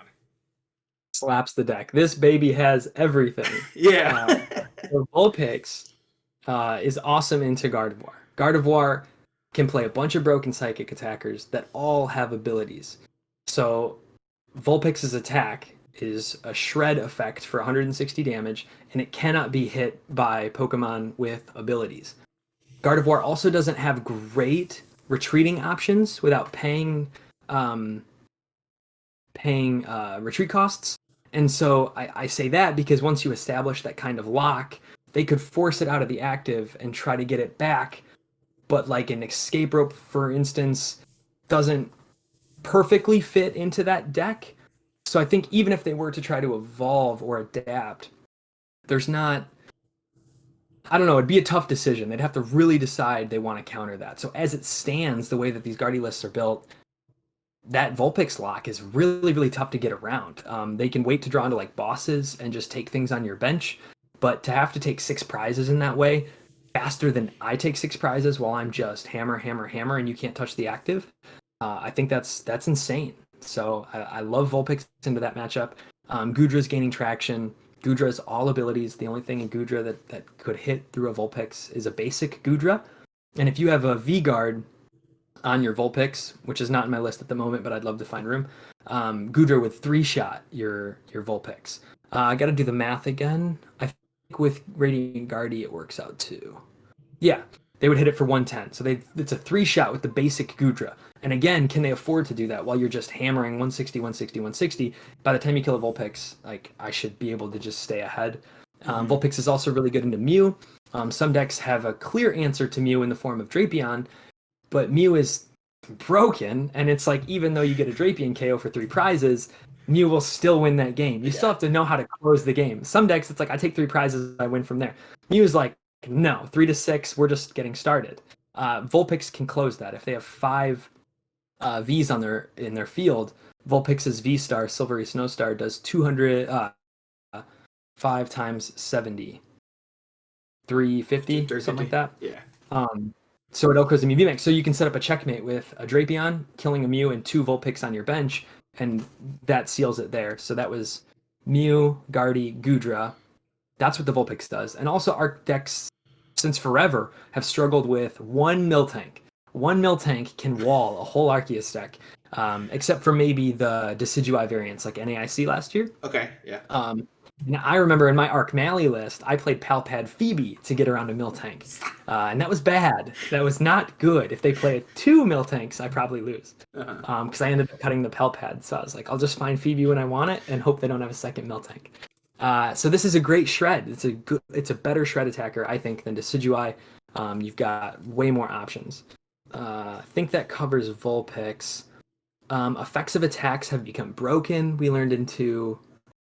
Slaps the deck. This baby has everything. Yeah. So Vulpix is awesome into Gardevoir. Gardevoir can play a bunch of broken psychic attackers that all have abilities. So Vulpix's attack is a shred effect for 160 damage, and it cannot be hit by Pokemon with abilities. Gardevoir also doesn't have great retreating options without paying retreat costs. And so I say that because once you establish that kind of lock, they could force it out of the active and try to get it back. But like an escape rope, for instance, doesn't perfectly fit into that deck. So I think even if they were to try to evolve or adapt, there's not, I don't know, it'd be a tough decision. They'd have to really decide they want to counter that. So as it stands, the way that these Guardy lists are built, that Vulpix lock is really, really tough to get around. They can wait to draw into like bosses and just take things on your bench, but to have to take 6 prizes in that way, faster than I take 6 prizes while I'm just hammer, hammer, hammer, and you can't touch the active, I think that's insane. So I love Vulpix into that matchup. Gudra's gaining traction. Gudra's all abilities. The only thing in Gudra that could hit through a Vulpix is a basic Gudra. And if you have a V-Guard on your Vulpix, which is not in my list at the moment, but I'd love to find room, Gudra would 3-shot your Vulpix. I got to do the math again. I think with Radiant Guardy it works out too. Yeah, they would hit it for 110. So it's a 3-shot with the basic Gudra. And again, can they afford to do that while you're just hammering 160, 160, 160? By the time you kill a Vulpix, like I should be able to just stay ahead. Vulpix is also really good into Mew. Some decks have a clear answer to Mew in the form of Drapion, but Mew is broken, and it's like even though you get a Drapion KO for 3 prizes, Mew will still win that game. You still have to know how to close the game. Some decks, it's like I take 3 prizes, I win from there. Mew is like, no, 3 to 6, we're just getting started. Vulpix can close that. If they have 5 V's in their field, Vulpix's VSTAR, Silvery Snowstar, does 200 5 times 70, 350, something like that. Yeah. So it outgoes the Mew VMAX. So you can set up a checkmate with a Drapion, killing a Mew, and 2 Vulpix on your bench, and that seals it there. So that was Mew, Guardy, Gudra. That's what the Vulpix does. And also Arc decks, since forever, have struggled with 1 Miltank. 1 Miltank can wall a whole Arceus deck, except for maybe the Decidueye variants like NAIC last year. Okay, yeah. Now, I remember in my Arc Mally list, I played Palpad Phoebe to get around a Miltank. And that was bad. That was not good. If they play 2 Miltanks, I probably lose. Because I ended up cutting the Palpad. So I was like, I'll just find Phoebe when I want it and hope they don't have a second Miltank. So this is a great shred. It's a better shred attacker, I think, than Decidueye. You've got way more options. I think that covers Vulpix. Effects of attacks have become broken. We learned into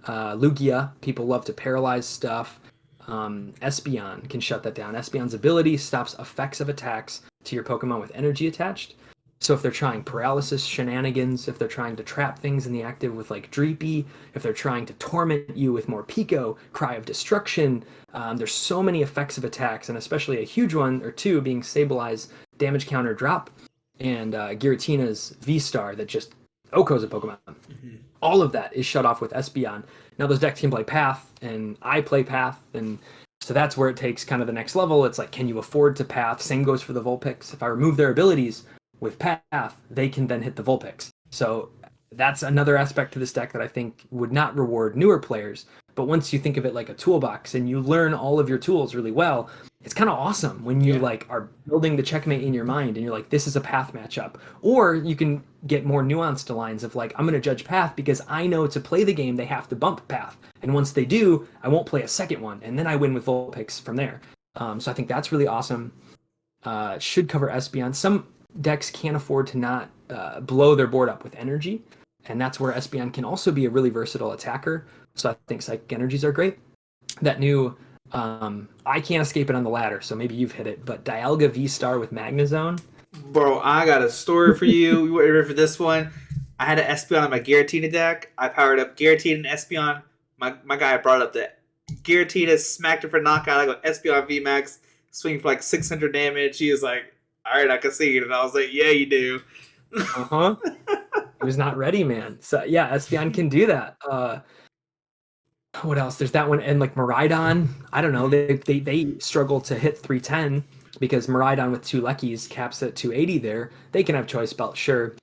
Lugia. People love to paralyze stuff. Espeon can shut that down. Espeon's ability stops effects of attacks to your Pokemon with energy attached. So if they're trying paralysis shenanigans, if they're trying to trap things in the active with like Dreepy, if they're trying to torment you with more Pico, Cry of Destruction, there's so many effects of attacks, and especially a huge one or two being Stabilize, Damage Counter Drop, and Giratina's V-Star that just OHKOs a Pokemon. All of that is shut off with Espeon. Now those decks can play Path, and I play Path, and so that's where it takes kind of the next level. It's like, can you afford to Path? Same goes for the Vulpix. If I remove their abilities with Path, they can then hit the Vulpix. So that's another aspect to this deck that I think would not reward newer players. But once you think of it like a toolbox and you learn all of your tools really well, it's kind of awesome when you Yeah. like are building the checkmate in your mind and you're like, this is a path matchup. Or you can get more nuanced lines of like, I'm going to judge path because I know to play the game they have to bump path, and once they do, I won't play a second one, and then I win with full picks from there. So I think that's really awesome. Should cover Espeon. Some decks can't afford to not blow their board up with energy, and that's where Espeon can also be a really versatile attacker. So I think Psychic Energies are great. That new, I can't escape it on the ladder, so maybe you've hit it, but Dialga VSTAR with Magnezone. Bro, I got a story for you. You ready for this one? I had an Espeon on my Giratina deck. I powered up Giratina and Espeon. My guy brought up the Giratina, smacked it for knockout. I go Espeon VMAX, swing for like 600 damage. He was like, all right, I can see it. And I was like, yeah, you do. Uh-huh. He was not ready, man. So yeah, Espeon can do that. What else? There's that one, and like Miraidon. I don't know. They struggle to hit 310 because Miraidon with two Leckies caps at 280 there. They can have choice belt, sure.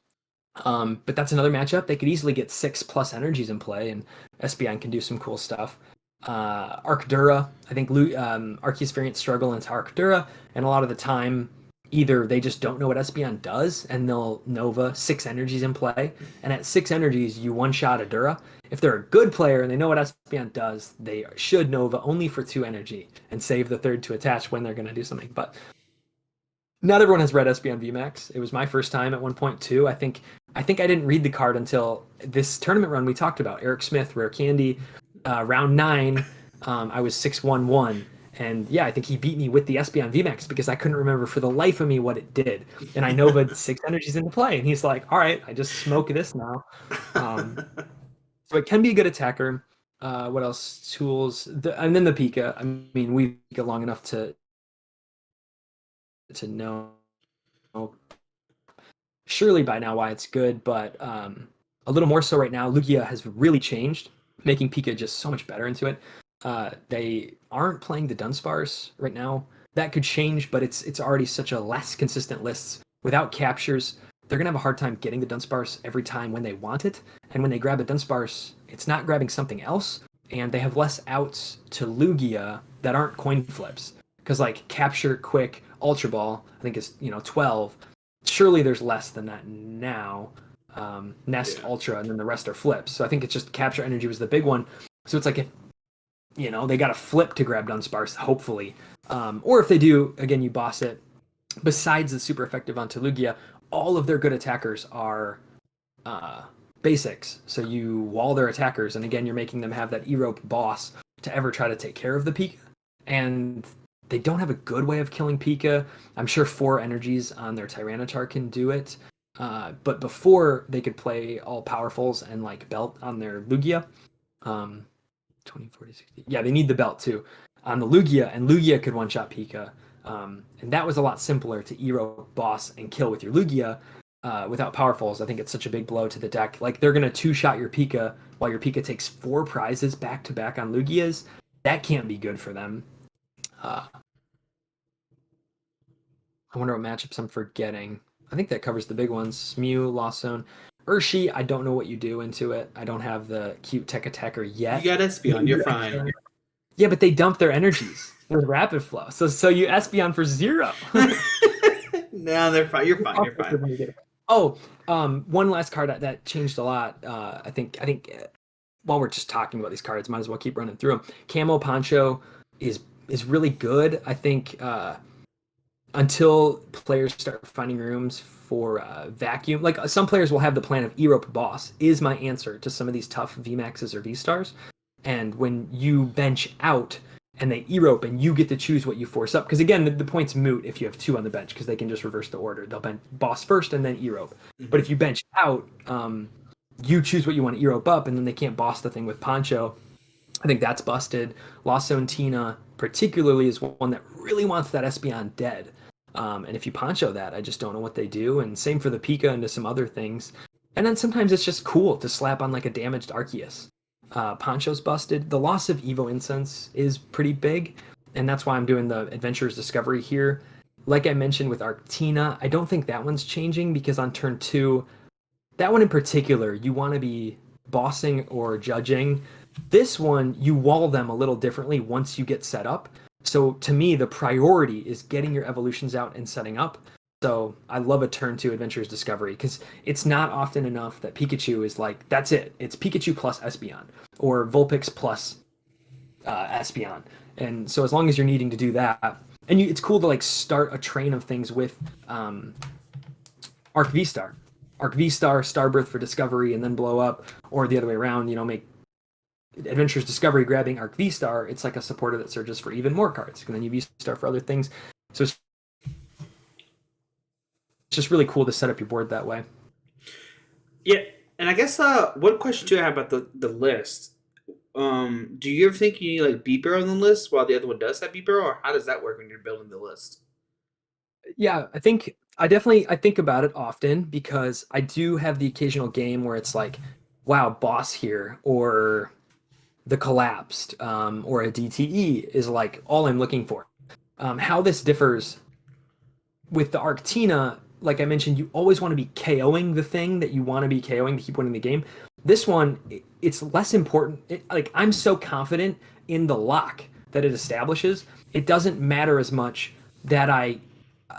But that's another matchup. They could easily get 6+ energies in play, and Espeon can do some cool stuff. Arcdura, I think Arceus variants struggle into Arcdura, and a lot of the time, either they just don't know what Espeon does, and they'll Nova 6 energies in play, and at 6 energies, you one-shot Adura. If they're a good player and they know what Espeon does, they should Nova only for 2 energy and save the third to attach when they're going to do something. But not everyone has read Espeon VMAX. It was my first time at 1.2. I think I didn't read the card until this tournament run we talked about. Eric Smith, Rare Candy, round 9. I was 6-1-1. And yeah, I think he beat me with the Espeon VMAX because I couldn't remember for the life of me what it did. And I Nova'd 6 energies into play. And he's like, all right, I just smoke this now. So it can be a good attacker. What else? Tools. And then the Pika. I mean, we've got long enough to know surely by now why it's good, but a little more so right now. Lugia has really changed, making Pika just so much better into it. They aren't playing the Dunsparce right now. That could change, but it's already such a less consistent list. Without captures, they're gonna have a hard time getting the Dunsparce every time when they want it. And when they grab a Dunsparce, it's not grabbing something else, and they have less outs to Lugia that aren't coin flips. Because like capture, quick, Ultra Ball, I think is 12. Surely there's less than that now. Nest, Yeah. Ultra, and then the rest are flips. So I think it's just capture energy was the big one. So it's like if they got to flip to grab Dunsparce, hopefully. Or if they do, again, you boss it. Besides the super effective on Lugia, all of their good attackers are basics. So you wall their attackers, and again, you're making them have that E-Rope boss to ever try to take care of the Pika. And they don't have a good way of killing Pika. I'm sure 4 energies on their Tyranitar can do it. But before they could play all powerfuls and like belt on their Lugia, 20, 40, 60. Yeah, they need the belt too on the Lugia, and Lugia could one-shot Pika. And that was a lot simpler to E-Rope boss and kill with your Lugia without powerfuls. I think it's such a big blow to the deck. Like they're gonna 2-shot your Pika while your Pika takes 4 prizes back to back on Lugias. That can't be good for them. I wonder what matchups I'm forgetting. I think that covers the big ones. Mew, Lawson, Urshi. I don't know what you do into it. I don't have the cute tech attacker yet. You got Espeon, you're fine. Yeah, but they dump their energies with rapid flow. So you Espeon for 0. No, they're fine. You're fine. You're fine. Oh, one last card that changed a lot. I think while we're just talking about these cards, might as well keep running through them. Camo Poncho is really good. I think until players start finding rooms for vacuum, like some players will have the plan of E-Rope boss is my answer to some of these tough VMAXs or V-Stars. And when you bench out and they E-Rope and you get to choose what you force up, because again, the point's moot if you have 2 on the bench because they can just reverse the order. They'll bench boss first and then E-Rope. Mm-hmm. But if you bench out, you choose what you want to E-Rope up, and then they can't boss the thing with Poncho. I think that's busted. Lasso and Tina particularly is one that really wants that Espeon dead. And if you Poncho that, I just don't know what they do. And same for the Pika and to some other things. And then sometimes it's just cool to slap on like a damaged Arceus. Poncho's busted. The loss of Evo Incense is pretty big, and that's why I'm doing the Adventurer's Discovery here. Like I mentioned with Arctina, I don't think that one's changing because on turn 2, that one in particular, you want to be bossing or judging. This one, you wall them a little differently once you get set up. So to me, the priority is getting your evolutions out and setting up. So I love a turn 2 Adventurer's Discovery because it's not often enough that Pikachu is like, that's it. It's Pikachu plus Espeon or Vulpix plus Espeon. And so as long as you're needing to do that, and it's cool to like start a train of things with Arc VSTAR. Arc VSTAR, Starbirth for Discovery, and then blow up, or the other way around, make Adventurer's Discovery grabbing Arc VSTAR. It's like a supporter that searches for even more cards, and then you VSTAR for other things. So it's just really cool to set up your board that way. Yeah, and I guess one question too I have about the list. Do you ever think you need like Beat Barrel on the list while the other one does have Beat Barrel, or how does that work when you're building the list? Yeah, I think I think about it often because I do have the occasional game where it's like, wow, boss here, or the collapsed, or a DTE is like all I'm looking for. How this differs with the Arctina, like I mentioned, you always want to be KOing the thing that you want to be KOing to keep winning the game. This one, it's less important. Like I'm so confident in the lock that it establishes, it doesn't matter as much that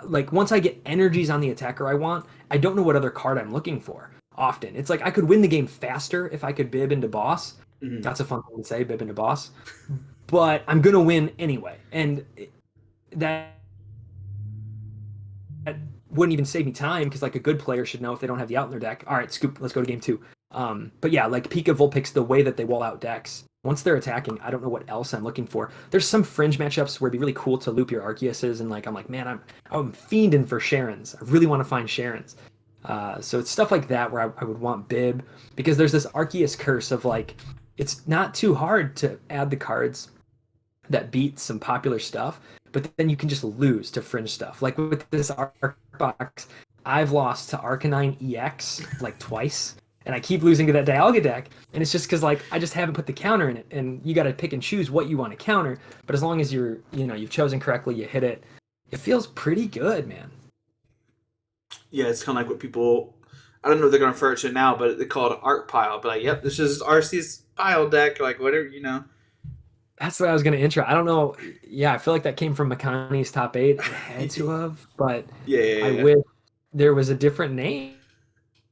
like once I get energies on the attacker I don't know what other card I'm looking for. Often, it's like I could win the game faster if I could bib into boss. Mm-hmm. That's a fun thing to say, bib into boss. But I'm gonna win anyway, and that wouldn't even save me time because like a good player should know if they don't have the out in their deck. All right, scoop, let's go to game 2. But yeah, like Pika Vulpix, the way that they wall out decks, once they're attacking, I don't know what else I'm looking for. There's some fringe matchups where it'd be really cool to loop your Arceuses, and like I'm like, man, I'm fiending for Sharons. I really want to find Sharons. So it's stuff like that where I would want Bib, because there's this Arceus curse of like, it's not too hard to add the cards that beat some popular stuff, but then you can just lose to fringe stuff. Like with this Arc box, I've lost to Arcanine EX like twice, and I keep losing to that Dialga deck, and it's just because like I just haven't put the counter in it, and you got to pick and choose what you want to counter. But as long as you've chosen correctly, you hit it, it feels pretty good, man. Yeah, it's kind of like what people, I don't know if they're going to refer to it now, but they call it Arc Pile. But like, yep, this is RC's pile deck, like whatever. That's what I was going to intro. I don't know. Yeah, I feel like that came from Makani's top 8. It had to have, but yeah. I wish there was a different name.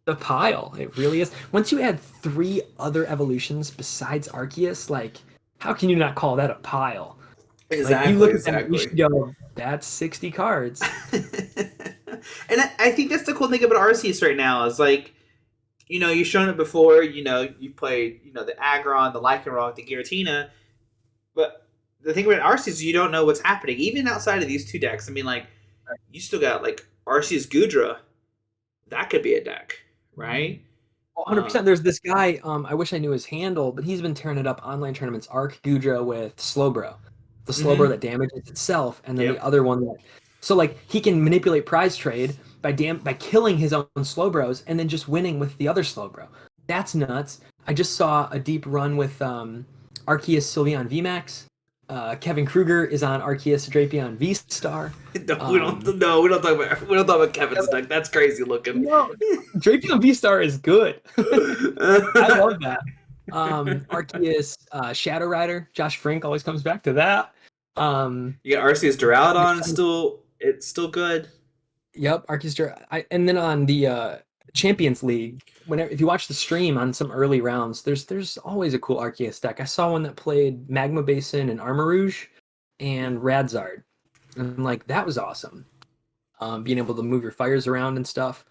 The pile. It really is. Once you add 3 other evolutions besides Arceus, like, how can you not call that a pile? Exactly. Like, you look at that, you should go, that's 60 cards. And I think that's the cool thing about Arceus right now is like, you've shown it before. You played, the Aggron, the Lycanroc, the Giratina. But the thing about Arceus is you don't know what's happening. Even outside of these 2 decks, I mean, like, you still got, like, Arceus Gudra. That could be a deck, right? 100%. There's this guy, I wish I knew his handle, but he's been tearing it up online tournaments. Arc Gudra with Slowbro. The Slowbro that damages itself, and then the other one that... So, like, he can manipulate prize trade by killing his own Slowbros and then just winning with the other Slowbro. That's nuts. I just saw a deep run with Arceus Sylveon VMAX. Kevin Kruger is on Arceus Drapion VSTAR. We don't talk about Kevin's deck. That's crazy looking. No, Drapion VSTAR is good. I love that. Arceus Shadow Rider. Josh Frink always comes back to that. You got Arceus Duraludon. It's still good. Yep, Arceus and then on the Champions League, if you watch the stream on some early rounds, there's always a cool Arceus deck. I saw one that played Magma Basin and Armor Rouge and Radzard, and like that was awesome. Being able to move your fires around and stuff.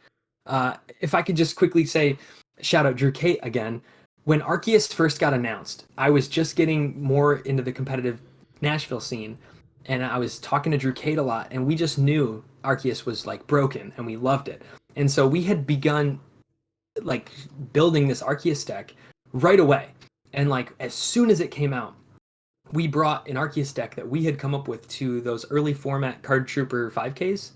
If I could just quickly say, shout out Drew Kate again. When Arceus first got announced, I was just getting more into the competitive Nashville scene, and I was talking to Drew Kate a lot, and we just knew Arceus was like broken, and we loved it. And so we had begun like building this Arceus deck right away. And like as soon as it came out, we brought an Arceus deck that we had come up with to those early format Card Trooper 5Ks.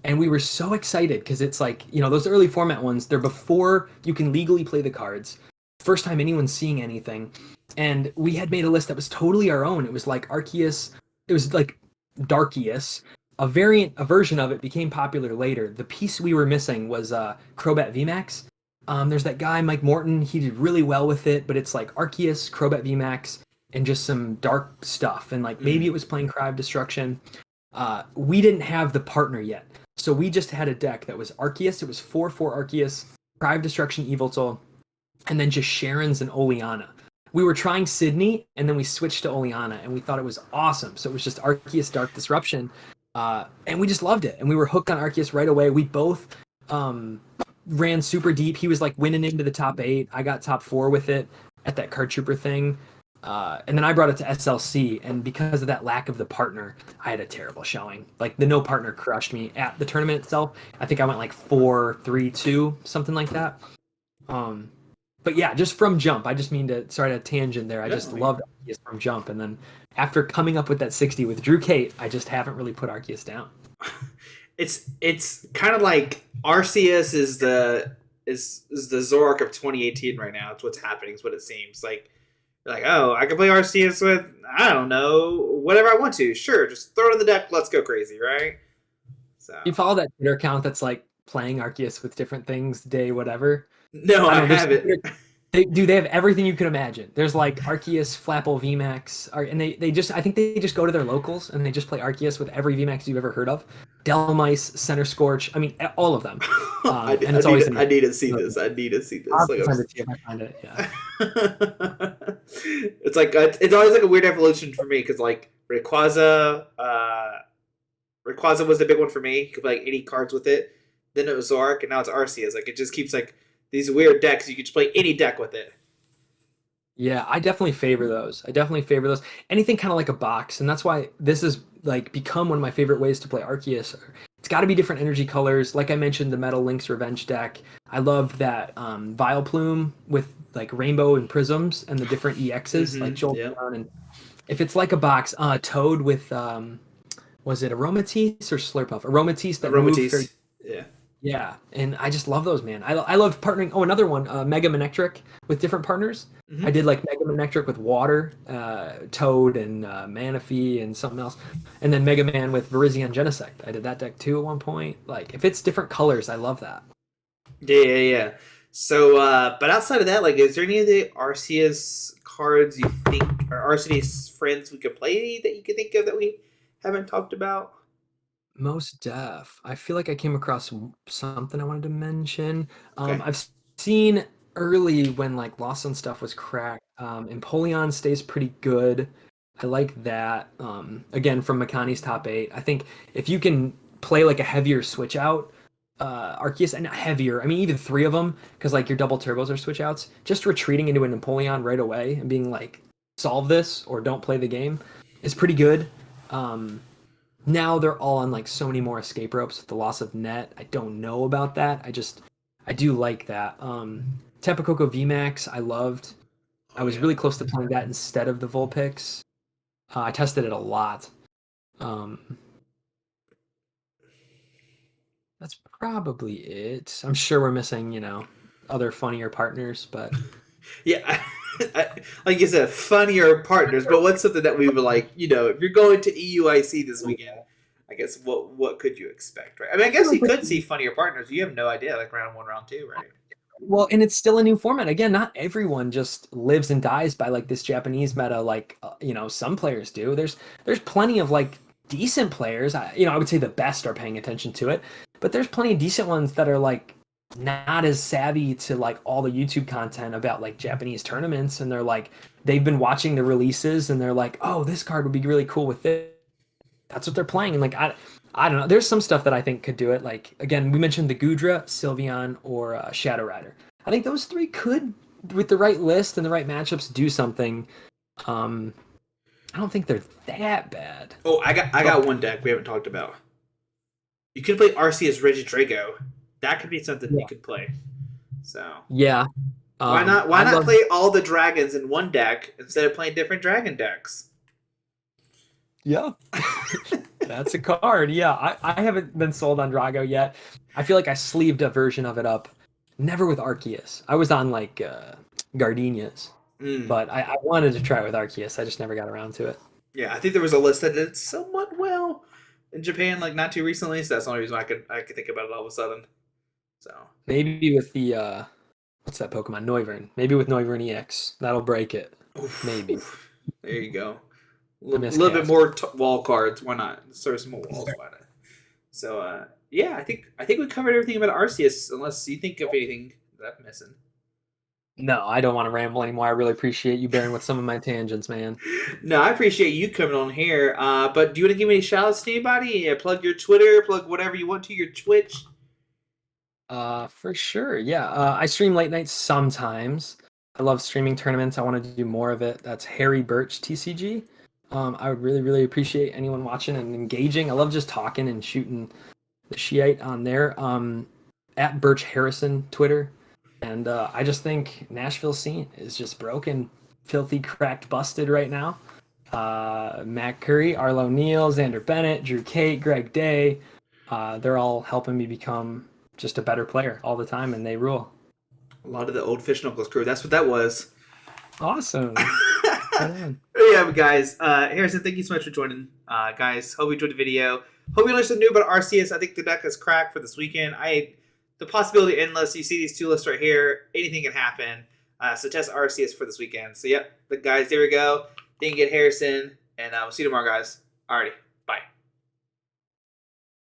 And we were so excited because it's like, those early format ones, they're before you can legally play the cards. First time anyone's seeing anything. And we had made a list that was totally our own. It was like Arceus, it was like Darkius. A version of it became popular later. The piece we were missing was Crobat VMAX. There's that guy, Mike Morton. He did really well with it, but it's like Arceus, Crobat VMAX, and just some dark stuff, and like maybe it was playing Cry of Destruction. We didn't have the partner yet, so we just had a deck that was Arceus. It was 4/4 Arceus, Cry of Destruction, Yveltal, and then just Sharon's and Oleana. We were trying Sydney, and then we switched to Oleana, and we thought it was awesome. So it was just Arceus Dark Disruption, and we just loved it. And we were hooked on Arceus right away. We both ran super deep. He was like winning into the top 8. I got top 4 with it at that Card Trooper thing. And then I brought it to SLC, and because of that lack of the partner, I had a terrible showing. Like the no partner crushed me at the tournament itself. I think I went like 4-3-2, something like that. But yeah, just from jump. I just mean to start a tangent there. I just loved Arceus from jump, and then after coming up with that 60 with Drew Kate, I just haven't really put Arceus down. It's kind of like Arceus is the Zoroark of 2018 right now. It's what's happening. It's what it seems like. Oh, I can play Arceus with, I don't know, whatever I want to. Sure, just throw it in the deck. Let's go crazy, right? So you follow that Twitter account that's like playing Arceus with different things day whatever. No, I haven't. They have everything you can imagine. There's like Arceus, Flapple, VMAX, and they just, I think they just go to their locals and they just play Arceus with every VMAX you've ever heard of. Delmice, Center Scorch, I mean, all of them. I need to see this. I need to see this. I'll send it to you if I find it. Yeah. It's like it's always like a weird evolution for me because like Rayquaza was the big one for me. You could play like 80 cards with it. Then it was Zoroark, and now it's Arceus. Like it just keeps like these weird decks. You could just play any deck with it. Yeah, I definitely favor those. Anything kind of like a box, and that's why this has like become one of my favorite ways to play Arceus. It's got to be different energy colors. Like I mentioned, the Metal Link's Revenge deck. I love that Vileplume with like rainbow and prisms and the different EXs like Jolteon. And if it's like a box, Toad with was it Aromatisse or Slurpuff? Aromatisse that moved. Yeah, and I just love those, man. I love partnering. Oh, another one, Mega Manectric with different partners. I did like Mega Manectric with Water, Toad, and Manaphy, and something else. And then Mega Man with Virizion Genesect. I did that deck too at one point. Like, if it's different colors, I love that. Yeah. So, but outside of that, like, is there any of the Arceus cards you think, or Arceus friends we could play that you could think of that we haven't talked about? Most def. I feel like I came across something I wanted to mention. Okay. I've seen early when like Lost on stuff was cracked. Empoleon stays pretty good. I like that. Again, from Makani's top 8. I think if you can play like a heavier switch out, Arceus, and not heavier, I mean even 3 of them, because like your double turbos are switch outs, just retreating into an Empoleon right away and being like, solve this or don't play the game is pretty good. Now they're all on like so many more escape ropes with the loss of net. I don't know about that. I do like that. Tapu Koko VMAX, I loved. I was really close to playing that instead of the Vulpix. I tested it a lot. That's probably it. I'm sure we're missing, other funnier partners, but Yeah, like you said, funnier partners. But what's something that we would like? If you're going to EUIC this weekend, I guess what could you expect, right? I mean, I guess you could see funnier partners. You have no idea, like round 1, round 2, right? Well, and it's still a new format. Again, not everyone just lives and dies by like this Japanese meta, like some players do. There's plenty of like decent players. I would say the best are paying attention to it, but there's plenty of decent ones that are like not as savvy to like all the YouTube content about like Japanese tournaments, and they're like they've been watching the releases and they're like, oh, this card would be really cool with this. That's what they're playing, and like I don't know. There's some stuff that I think could do it. Like again, we mentioned the Gudra, Sylveon, or Shadow Rider. I think those 3 could, with the right list and the right matchups, do something. I don't think they're that bad. Oh, I got one deck we haven't talked about. You could play Arceus Regidrago. That could be something you could play. So yeah, why not play all the dragons in one deck instead of playing different dragon decks? Yeah, that's a card. Yeah, I haven't been sold on Drago yet. I feel like I sleeved a version of it up. Never with Arceus. I was on like Gardenias, but I wanted to try it with Arceus. I just never got around to it. Yeah, I think there was a list that did somewhat well in Japan, like not too recently. So that's the only reason I could think about it all of a sudden. So maybe with the what's that Pokemon? Noivern. Maybe with Noivern EX. That'll break it. Oof. Maybe. There you go. A I little bit miscast. more wall cards. Why not? Serve some more walls. Why not? So yeah, I think we covered everything about Arceus. Unless you think of anything that I'm missing. No, I don't want to ramble anymore. I really appreciate you bearing with some of my tangents, man. No, I appreciate you coming on here. But do you want to give any shout outs to anybody? Yeah, plug your Twitter, plug whatever you want to, your Twitch. For sure. Yeah. I stream late nights sometimes. I love streaming tournaments. I want to do more of it. That's Harry Birch TCG. I would really, really appreciate anyone watching and engaging. I love just talking and shooting the Shiite on there. At Birch Harrison Twitter. And I just think Nashville scene is just broken, filthy, cracked, busted right now. Matt Curry, Arlo Neal, Xander Bennett, Drew Kate, Greg Day. They're all helping me become just a better player all the time, and they rule. A lot of the old Fish Knuckles crew. That's what that was. Awesome. Right on. Yeah, but guys, Harrison, thank you so much for joining. Guys, hope you enjoyed the video. Hope you learned something new about Arceus. I think the deck is cracked for this weekend. The possibility endless. You see these two lists right here. Anything can happen. So test Arceus for this weekend. So yep, the guys, there we go. Thank you, Harrison, and we'll see you tomorrow, guys. Alrighty, bye.